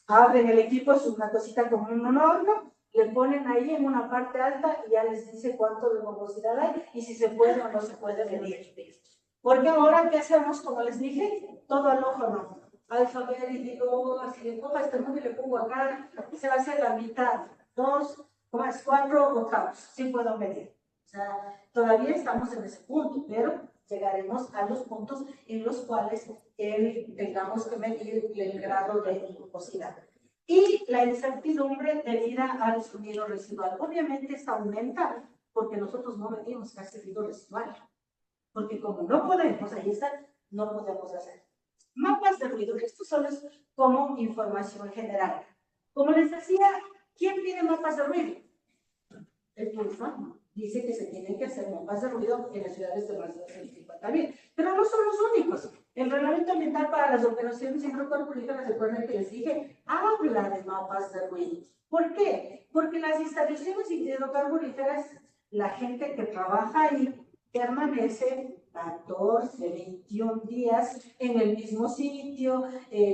C: abren el equipo, es una cosita como un horno, le ponen ahí en una parte alta y ya les dice cuánto de nubosidad hay y si se puede o no se puede medir. Porque ahora, ¿qué hacemos? Como les dije, todo al ojo no. Alfabeto y digo, si le pongo este número y le pongo acá, se va a hacer la mitad, 2,4 octavos, sí puedo medir. O sea, todavía estamos en ese punto, pero llegaremos a los puntos en los cuales tengamos que medir el grado de rugosidad. Y la incertidumbre debida al sonido residual. Obviamente esta aumenta porque nosotros no medimos casi ruido residual. Porque como no podemos, ahí está, no podemos hacer. Mapas de ruido, esto solo es como información general. Como les decía, ¿quién pide mapas de ruido? El PURFA dice que se tienen que hacer mapas de ruido en las ciudades de más de 250.000, pero no son los únicos. El reglamento ambiental para las operaciones hidrocarburíferas, recuerden que les dije, habla de mapas de ruido. ¿Por qué? Porque las instalaciones hidrocarburíferas, la gente que trabaja ahí permanece 14, 21 días en el mismo sitio,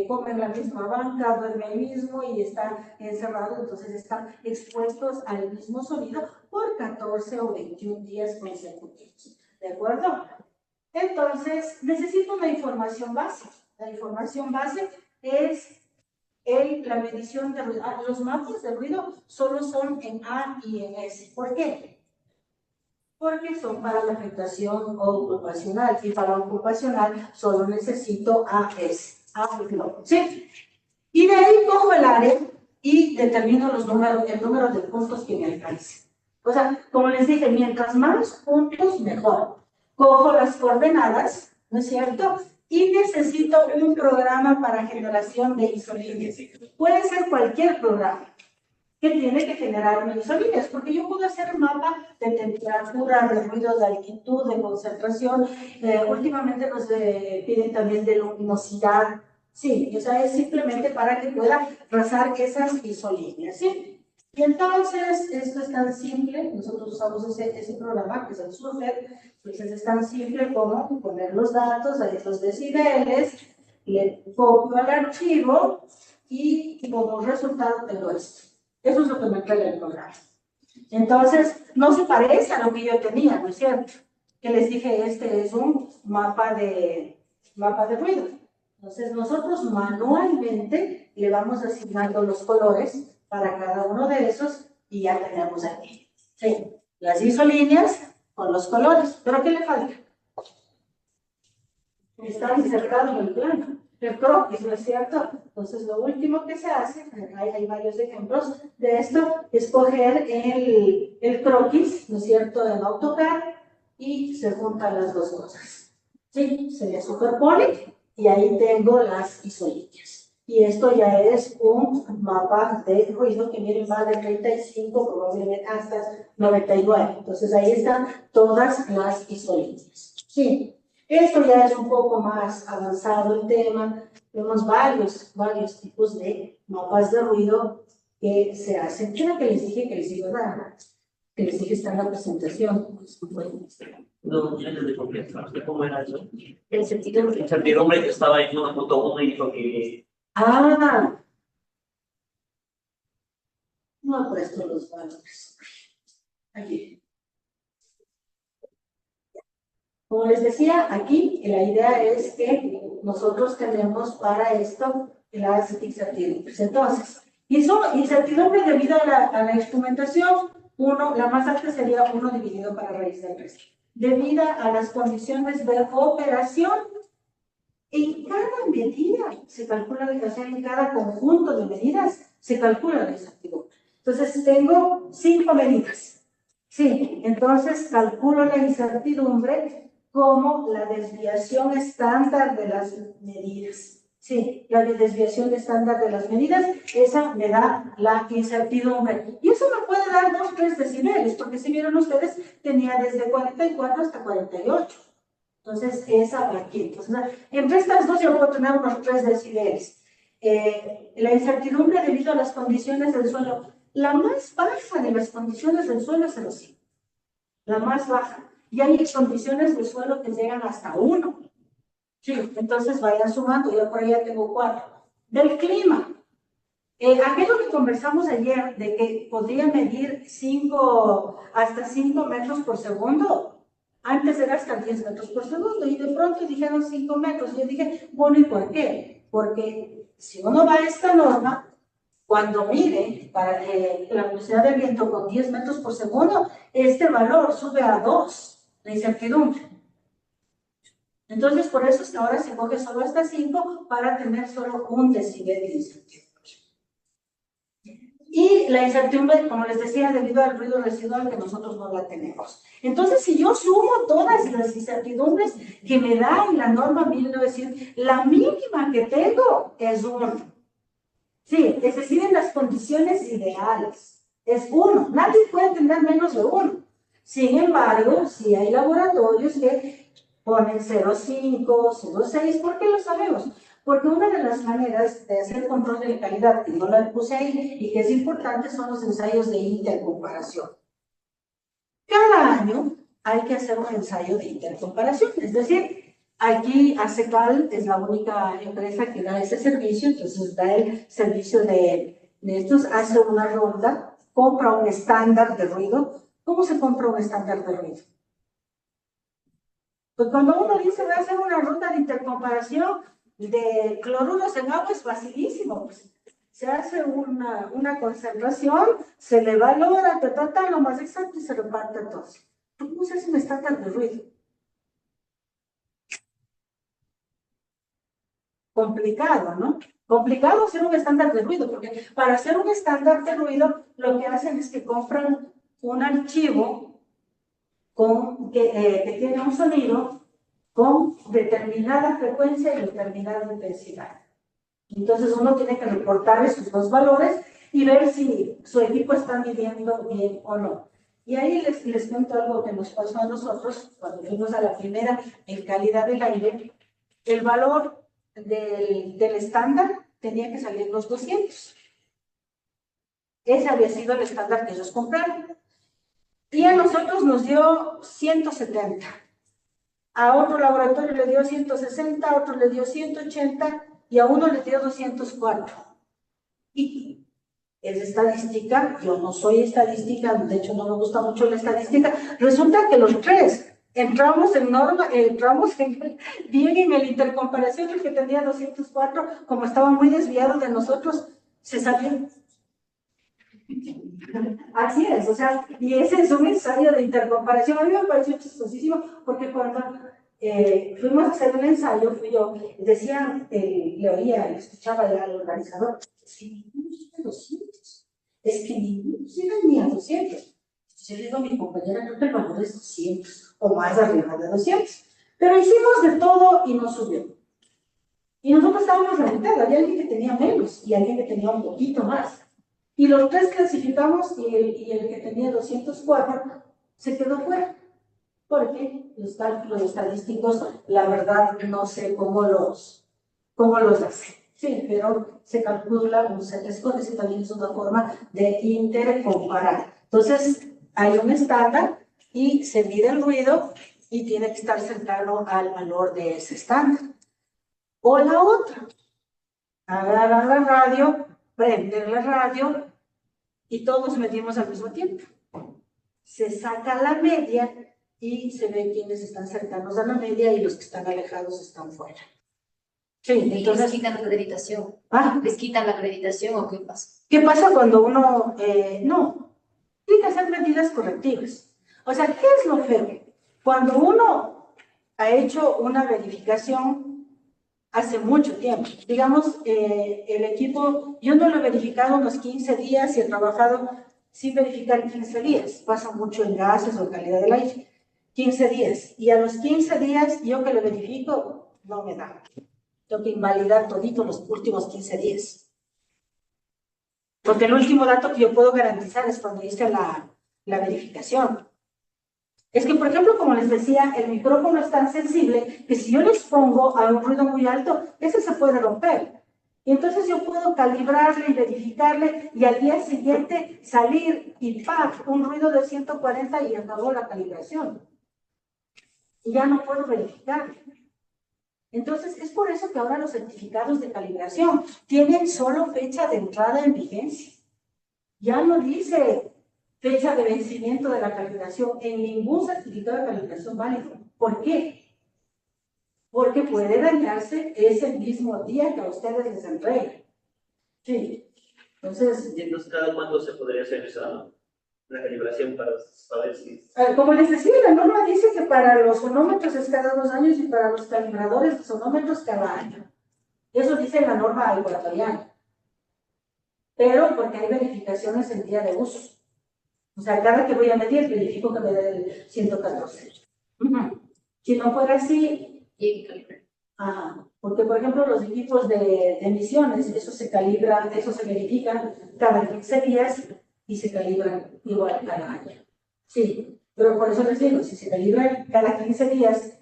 C: come en la misma banca, duerme ahí mismo y está encerrado, entonces están expuestos al mismo sonido por 14 o 21 días consecutivos. ¿De acuerdo? Entonces, necesito una información base. La información base es la medición de ruido. Los mapas de ruido solo son en A y en S. ¿Por qué? Porque son para la afectación ocupacional y para la ocupacional solo necesito AS. ¿Sí? Y de ahí cojo el área y determino el número de puntos que me alcance. O sea, como les dije, mientras más puntos, mejor. Cojo las coordenadas, ¿no es cierto? Y necesito un programa para generación de isolíneas. Puede ser cualquier programa que tiene que generar isolíneas, porque yo puedo hacer un mapa de temperatura, de ruido, de altitud, de concentración. Últimamente nos piden también de luminosidad. Sí, o sea, es simplemente para que pueda trazar esas isolíneas, ¿sí? Y entonces, esto es tan simple, nosotros usamos ese programa que es el Surfer, entonces es tan simple como poner los datos, ahí los decibeles, le copio al archivo y como resultado tengo esto. Eso es lo que me trae el programa. Entonces, no se parece a lo que yo tenía, ¿no es cierto? Que les dije, este es un mapa de ruido. Entonces, nosotros manualmente le vamos asignando los colores para cada uno de esos y ya tenemos aquí. Sí, las isolíneas con los colores. ¿Pero qué le falta? Está insertado en el plano. El croquis, ¿no es cierto? Entonces, lo último que se hace, hay varios ejemplos de esto, es coger el croquis, ¿no es cierto?, en AutoCAD y se juntan las dos cosas. ¿Sí? Se le superpone y ahí tengo las isolíneas. Y esto ya es un mapa de ruido que miren va de 35, probablemente hasta 99. Entonces, ahí están todas las isolíneas. Sí. Esto ya es un poco más avanzado el tema. Tenemos varios tipos de mapas de ruido que se hacen. Creo que les dije que les iba a dar, que les dije está en la presentación.
D: No, antes de comienzar, ¿cómo era eso?
B: El sentido
D: El certidumbre que estaba en 1.1 y dijo que...
C: Ah, no he puesto los valores. Aquí. Como les decía, aquí la idea es que nosotros tenemos para esto las incertidumbres. Entonces, y son incertidumbres debido a la instrumentación, la más alta sería 1 dividido para raíz del resto. Debido a las condiciones de operación, en cada medida se calcula, o sea, en cada conjunto de medidas se calcula la incertidumbre. Entonces, tengo 5 medidas. Sí, entonces calculo la incertidumbre como la desviación estándar de las medidas. Sí, la desviación estándar de las medidas, esa me da la incertidumbre. Y eso me puede dar 2, 3 decibeles, porque si vieron ustedes, tenía desde 44 hasta 48. Entonces, esa va aquí. Entonces, entre estas dos yo puedo tener unos 3 decibeles. La incertidumbre debido a las condiciones del suelo. La más baja de las condiciones del suelo es 0,5. La más baja. Y hay condiciones del suelo que llegan hasta 1. Sí, entonces vayan sumando. Yo por ahí ya tengo 4. Del clima. Aquello que conversamos ayer de que podría medir hasta 5 metros por segundo. Antes era hasta 10 metros por segundo y de pronto dijeron 5 metros. Yo dije, bueno, ¿y por qué? Porque si uno va a esta norma, Cuando mide para la velocidad del viento con 10 metros por segundo, este valor sube a 2, la incertidumbre. Entonces, por eso es que ahora se coge solo hasta 5 para tener solo 1 decibel de incertidumbre. Y la incertidumbre, como les decía, debido al ruido residual que nosotros no la tenemos. Entonces, si yo sumo todas las incertidumbres que me da en la norma 1900, la mínima que tengo es 1. Sí, es decir, en las condiciones ideales. Es 1. Nadie puede tener menos de 1. Sin embargo, si hay laboratorios que ponen 0,5, 0,6, ¿por qué lo sabemos? Porque una de las maneras de hacer control de calidad, que no la puse ahí y que es importante, son los ensayos de intercomparación. Cada año hay que hacer un ensayo de intercomparación, es decir, aquí ACECAL es la única empresa que da ese servicio, entonces da el servicio de estos, hace una ronda, compra un estándar de ruido. ¿Cómo se compra un estándar de ruido? Pues cuando uno dice voy a hacer una ronda de intercomparación de cloruros en agua es facilísimo. Pues, se hace una concentración, se le valora, lo más exacto y se reparte a todos. ¿Cómo se hace un estándar de ruido? Complicado, ¿no? Complicado hacer un estándar de ruido, porque para hacer un estándar de ruido lo que hacen es que compran un archivo que tiene un sonido con determinada frecuencia y determinada intensidad. Entonces uno tiene que reportar esos dos valores y ver si su equipo está midiendo bien o no. Y ahí les cuento algo que nos pasó a nosotros cuando fuimos a la primera en calidad del aire. El valor del estándar tenía que salir los 200. Ese había sido el estándar que ellos compraron. Y a nosotros nos dio 170. A otro laboratorio le dio 160, a otro le dio 180 y a uno le dio 204. Y es estadística, yo no soy estadística, de hecho no me gusta mucho la estadística. Resulta que los tres entramos bien en el intercomparación, el que tenía 204, como estaba muy desviado de nosotros, se salió. Así es, o sea, y ese es un ensayo de intercomparación. A mí me pareció chistosísimo porque cuando fuimos a hacer un ensayo, decían, le oía, le escuchaba al organizador, es que ninguno llega a 200, es que ninguno llega ni a 200. Yo le digo a mi compañera, creo que el valor es 200 o más arriba de 200. Pero hicimos de todo y no subió. Y nosotros estábamos a la mitad, había alguien que tenía menos y alguien que tenía un poquito más. Y los tres clasificamos y el que tenía 204 se quedó fuera. Porque los cálculos estadísticos, la verdad, no sé cómo los hacen. Sí, pero se calcula un Z-score, ese también es una forma de intercomparar. Entonces, hay un estándar y se mide el ruido y tiene que estar cercano al valor de ese estándar. O la otra, agarrar la radio, prender la radio y todos medimos al mismo tiempo. Se saca la media y se ve quiénes están cercanos a la media y los que están alejados están fuera. Sí, entonces...
B: ¿Les quitan la acreditación?
C: ¿Ah?
B: ¿Les quitan la acreditación o qué pasa?
C: ¿Qué pasa cuando uno... no, tiene que hacer medidas correctivas. O sea, ¿qué es lo feo? Cuando uno ha hecho una verificación hace mucho tiempo, digamos, el equipo, yo no lo he verificado unos 15 días y he trabajado sin verificar 15 días, pasa mucho en gases o en calidad del aire, 15 días, y a los 15 días yo que lo verifico, no me da. Tengo que invalidar todito los últimos 15 días. Porque el último dato que yo puedo garantizar es cuando hice la verificación. Es que, por ejemplo, como les decía, el micrófono es tan sensible que si yo lo expongo a un ruido muy alto, ese se puede romper. Y entonces yo puedo calibrarle y verificarle y al día siguiente salir y ¡paf! Un ruido de 140 y acabó la calibración. Y ya no puedo verificar. Entonces, es por eso que ahora los certificados de calibración tienen solo fecha de entrada en vigencia. Ya no dice fecha de vencimiento de la calibración en ningún certificado de calibración válido. ¿Por qué? Porque puede dañarse ese mismo día que a ustedes les entregue. Sí. Entonces,
D: Y entonces, ¿cada cuánto se podría hacer esa la calibración para saber si...
C: como les decía, la norma dice que para los sonómetros es cada 2 años y para los calibradores de sonómetros cada año. Eso dice la norma ecuatoriana. Pero porque hay verificaciones en día de uso. O sea, cada que voy a medir, verifico que me dé el 114. Si no fuera así, ajá, porque por ejemplo los equipos de emisiones, eso se calibra, eso se verifica cada 15 días y se calibran igual cada año. Sí, pero por eso les digo, si se calibra cada 15 días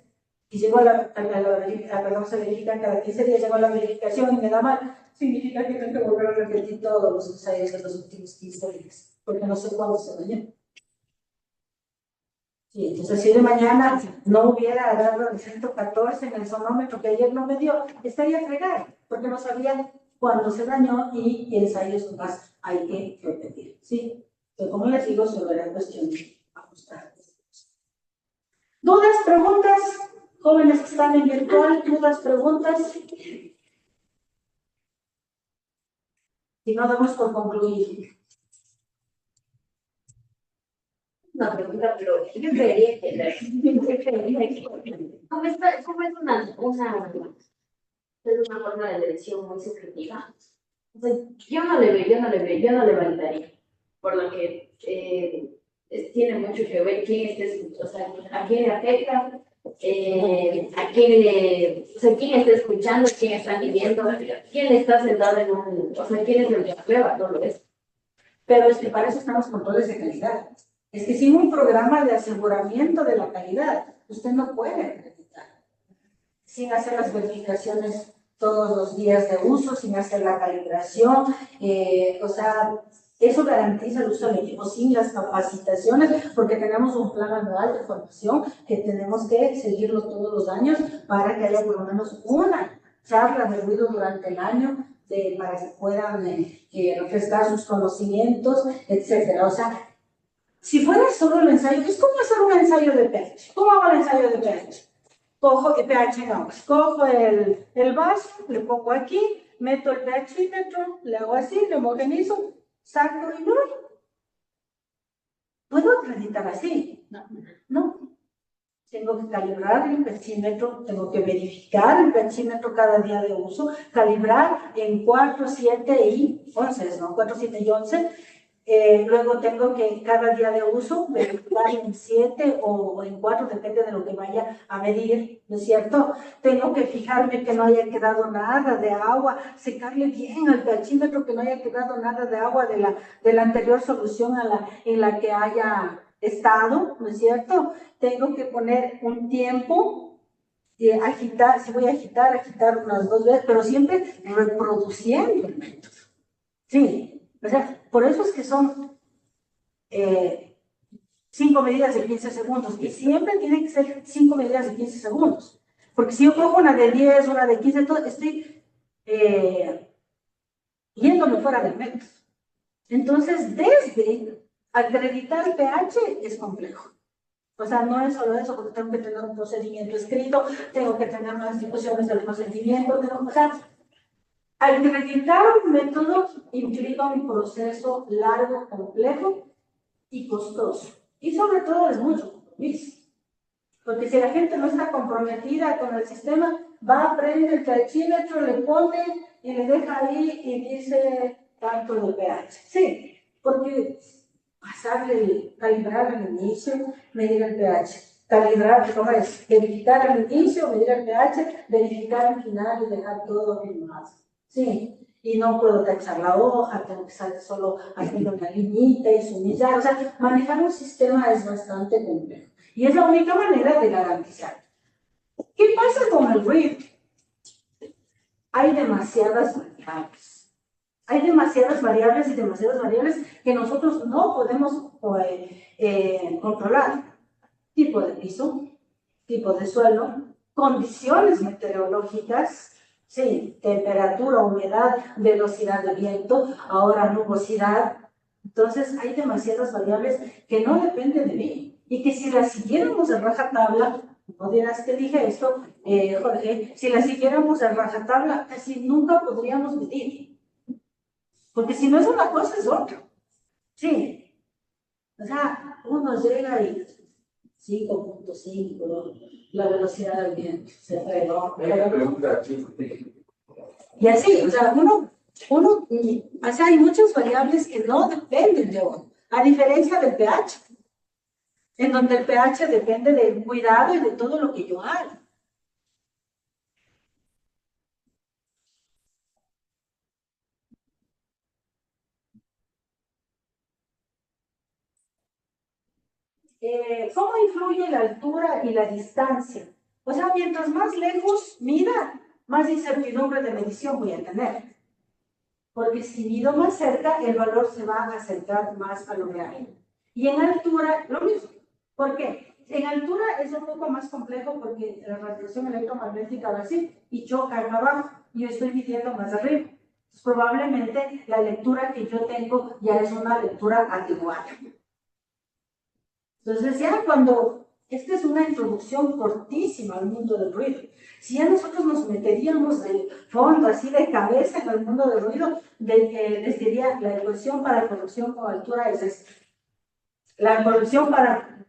C: y llego perdón, se verifican cada 15 días, llego a la verificación y me da mal, significa que tengo que volver a repetir todos los ensayos de los últimos 15 días, porque no sé cuándo se dañó. Sí, entonces si de mañana no hubiera dado el 114 en el sonómetro que ayer no me dio, estaría fregado, porque no sabía cuándo se dañó y ensayos más hay que repetir, ¿sí? Entonces, como les digo, solo era cuestión de ajustar. ¿Dudas, preguntas? Jóvenes que están en virtual, ¿dudas, preguntas? Si no, damos por concluir.
B: Una pregunta, pero yo creería que ¿cómo es una forma de elección muy subjetiva? O sea, yo no le validaría, por lo que tiene mucho que ver quién esté, o sea, a quién le afecta, a quién está escuchando, quién está viviendo, quién está sentado en o sea, quién es el que aprueba todo eso.
C: Pero es que para eso están los controles de calidad. Es que sin un programa de aseguramiento de la calidad, usted no puede acreditar. Sin hacer las verificaciones todos los días de uso, sin hacer la calibración, o sea, eso garantiza el uso del equipo sin las capacitaciones, porque tenemos un plan anual de formación que tenemos que seguirlo todos los años para que haya por lo menos una charla de ruido durante el año para que puedan refrescar sus conocimientos, etcétera. O sea, si fuera solo el ensayo, es como hacer un ensayo de pH. ¿Cómo hago el ensayo de pH? Cojo el pH en agua, cojo el vaso, le pongo aquí, meto el pHímetro, le hago así, le homogenizo, saco y voy. ¿Puedo acreditar así? No. Tengo que calibrar el pHímetro, tengo que verificar el pHímetro cada día de uso, calibrar en 4, 7 y 11, ¿no? 4, 7 y 11. Luego tengo que cada día de uso verificar en 7 o en 4, depende de lo que vaya a medir, ¿no es cierto? Tengo que fijarme que no haya quedado nada de agua, secarle bien al pHímetro, que no haya quedado nada de agua de la anterior solución en la que haya estado, ¿no es cierto? Tengo que poner un tiempo, agitar, si voy a agitar unas 2 veces, pero siempre reproduciendo el método. Sí. O sea, por eso es que son 5 medidas de 15 segundos. Y siempre tienen que ser 5 medidas de 15 segundos. Porque si yo cojo una de 10, una de 15, todo, estoy yéndome fuera del método. Entonces, desde acreditar el pH es complejo. O sea, no es solo eso, porque tengo que tener un procedimiento escrito, tengo que tener unas discusiones del procedimiento, o sea, acreditar un método implica un proceso largo, complejo y costoso. Y sobre todo es mucho compromiso. Porque si la gente no está comprometida con el sistema, va, prende el pHímetro, le pone y le deja ahí y dice tanto de pH. Sí, porque calibrar al inicio, medir el pH. Calibrar, ¿cómo es? Verificar al inicio, medir el pH, verificar al final y dejar todo en más. Sí, y no puedo tachar la hoja, tengo que estar solo haciendo una liñita y sumillar. O sea, manejar un sistema es bastante complejo. Y es la única manera de garantizar. ¿Qué pasa con el ruido? Hay demasiadas variables. Hay demasiadas variables y demasiadas variables que nosotros no podemos controlar. Tipo de piso, tipo de suelo, condiciones meteorológicas, sí, temperatura, humedad, velocidad de viento, ahora nubosidad. Entonces hay demasiadas variables que no dependen de mí y que si las siguiéramos a rajatabla, no dirás que dije esto, Jorge, si las siguiéramos a rajatabla, casi nunca podríamos medir. Porque si no es una cosa, es otra. Sí. O sea, uno llega y 5.5, ¿no? La velocidad del viento, se fregó. Y así, o sea, o sea, hay muchas variables que no dependen de uno, a diferencia del pH, en donde el pH depende del cuidado y de todo lo que yo hago. ¿Cómo influye la altura y la distancia? O sea, mientras más lejos mida, más incertidumbre de medición voy a tener. Porque si mido más cerca, el valor se va a acercar más a lo real. Y en altura, lo mismo. ¿Por qué? En altura es un poco más complejo porque la radiación electromagnética va así y choca acá abajo. Y yo estoy midiendo más arriba. Entonces, probablemente la lectura que yo tengo ya es una lectura atenuada. Entonces ya cuando, esta es una introducción cortísima al mundo del ruido, si ya nosotros nos meteríamos de fondo, así de cabeza en el mundo del ruido, les diría, la ecuación para corrección con altura es esta. La corrección para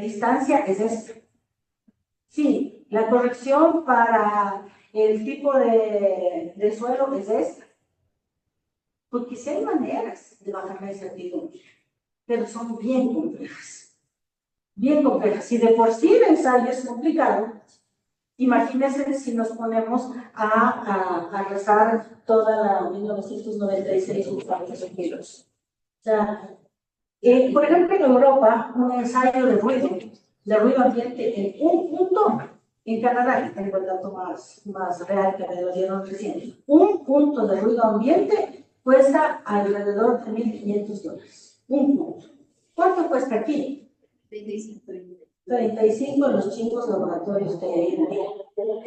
C: distancia es esta. Sí, la corrección para el tipo de suelo es esta. Porque sí hay maneras de bajar la incertidumbre, pero son bien complejas. Bien complejas. Si de por sí el ensayo es complicado, imagínense si nos ponemos a rezar toda la 1996 ultravioleta kilos. O sea, por ejemplo, en Europa, un ensayo de ruido ambiente en un punto, en Canadá, tengo el dato más real que me lo dieron recién, un punto de ruido ambiente cuesta alrededor de $1.500. Un punto. ¿Cuánto cuesta aquí? 35 los chicos laboratorios que hay en día.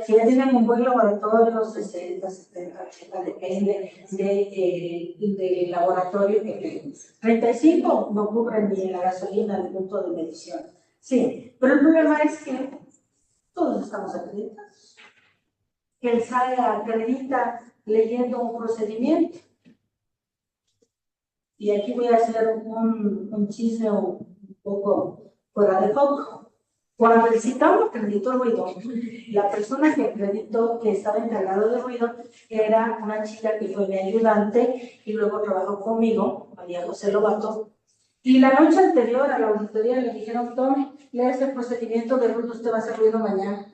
C: Si ya tienen un buen laboratorio, 60, 70, 80, depende del laboratorio que tengan. 35 no cubren ni la gasolina del punto de medición. Sí, pero el problema es que todos estamos acreditados. Que el SAE acredita leyendo un procedimiento. Y aquí voy a hacer un chisme un poco fuera de foco. Cuando el CITAM acreditó ruido, la persona que acreditó que estaba encargado de ruido era una chica que fue mi ayudante y luego trabajó conmigo, María José Lobato. Y la noche anterior a la auditoría le dijeron, tome, lea este procedimiento de ruido, usted va a hacer ruido mañana.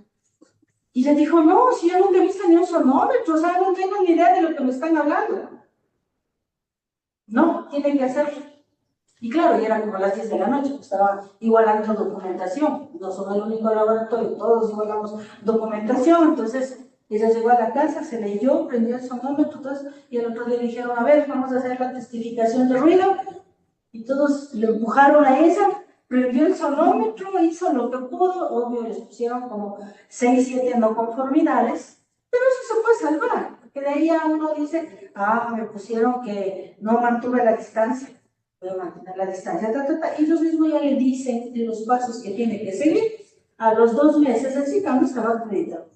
C: Y le dijo, no, si yo nunca he visto ni un sonómetro, o sea, no tengo ni idea de lo que me están hablando. No, tiene que hacerlo. Y claro, ya era como las 10 de la noche, estaba igualando documentación. No somos el único laboratorio, todos igualamos documentación. Entonces, ella llegó a la casa, se leyó, prendió el sonómetro, y el otro día dijeron, a ver, vamos a hacer la testificación de ruido. Y todos le empujaron a ella, prendió el sonómetro, hizo lo que pudo. Obvio, les pusieron como 6, 7 no conformidades, pero eso se puede salvar. Porque de ahí a uno dice, me pusieron que no mantuve la distancia. Voy a mantener la distancia, y ellos mismos ya le dicen de los pasos que tiene que seguir. A los 2 meses el CICAM estaba acreditado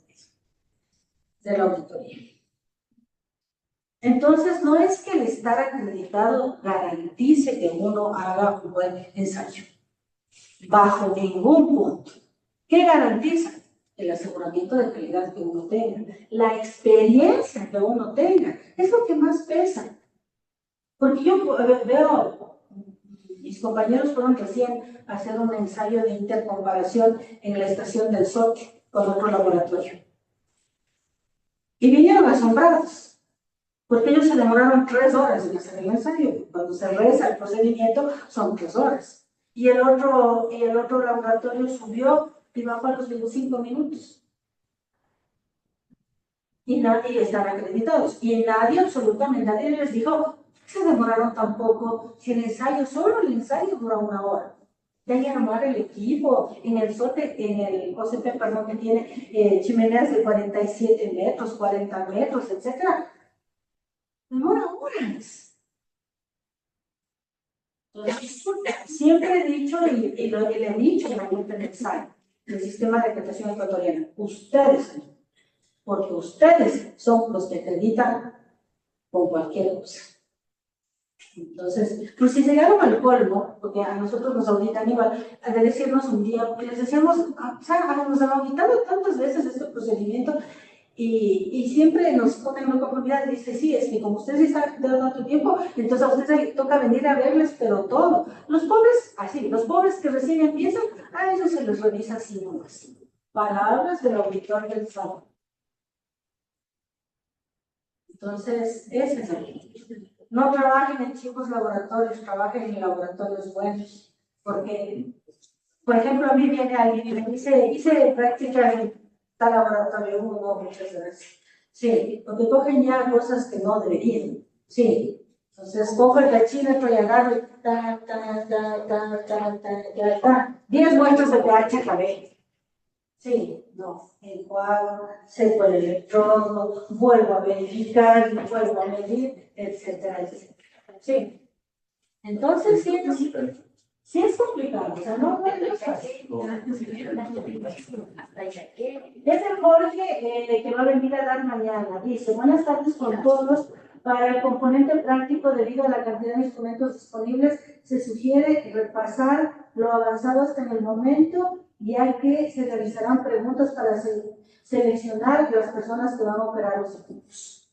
C: de la auditoría. Entonces, no es que el estar acreditado garantice que uno haga un buen ensayo, bajo ningún punto. ¿Qué garantiza? El aseguramiento de calidad que uno tenga, la experiencia que uno tenga, es lo que más pesa. Porque yo veo, mis compañeros fueron recién a hacer un ensayo de intercomparación en la estación del SOT con otro laboratorio. Y vinieron asombrados, porque ellos se demoraron 3 horas en hacer el ensayo. Cuando se reza el procedimiento, son 3 horas. Y el otro laboratorio subió y bajó a los 25 minutos. Y nadie están acreditados. Y nadie, absolutamente nadie les dijo, se demoraron tan poco, si el ensayo, solo el ensayo dura 1 hora. De ahí armar el equipo, en el OCP, perdón, que tiene chimeneas de 47 metros, 40 metros, etc. Demora horas. Entonces, siempre he dicho, y lo que le he dicho en la cuenta del SAE, el sistema de acreditación ecuatoriano, ustedes, porque ustedes son los que acreditan con cualquier cosa. Entonces, pues si llegaron al colmo, porque a nosotros nos auditan igual, a de decirnos un día, les decíamos, o sea, nos han auditado tantas veces este procedimiento y siempre nos ponen en conformidad y dice, sí, es que como ustedes están dando tanto tiempo, entonces a ustedes les toca venir a verles, pero todo. Los pobres, así, los pobres que recién empiezan, a ellos se les revisa así nomás. Palabras del auditor del sábado. Entonces, ese es el. No trabajen en chicos laboratorios, trabajen en laboratorios buenos. Porque, por ejemplo, a mí viene alguien y me dice, hice práctica en tal laboratorio, no, muchas gracias. Sí, porque cogen ya cosas que no deberían. Sí, entonces cojo el cachímetro y agarro y ta, ta, ta, ta, ta, ta, ta. 10 muestras de pH acabé. Sí, no, enjuago, seco el electrodo, vuelvo a verificar, vuelvo a medir, etcétera, etcétera. Sí. Entonces, sí es complicado, o sea, no es fácil. Es el Jorge que va a venir a dar mañana. Dice, buenas tardes con todos. Para el componente práctico, debido a la cantidad de instrumentos disponibles, se sugiere repasar lo avanzado hasta en el momento, ya que se realizarán preguntas para seleccionar las personas que van a operar los equipos.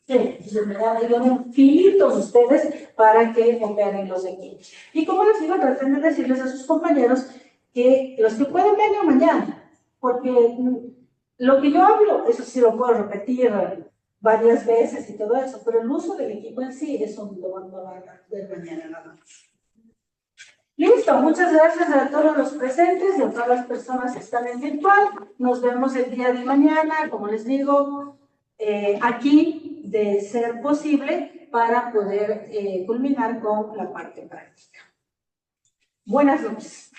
C: Sí, entonces me dan un filito ustedes para que operen los equipos. Y como les digo, traten de decirles a sus compañeros que los que pueden vengan mañana, porque lo que yo hablo, eso sí lo puedo repetir varias veces y todo eso, pero el uso del equipo en sí, eso lo van a ver mañana nada más. Listo, muchas gracias a todos los presentes y a todas las personas que están en virtual. Nos vemos el día de mañana, como les digo, aquí, de ser posible, para poder culminar con la parte práctica. Buenas noches.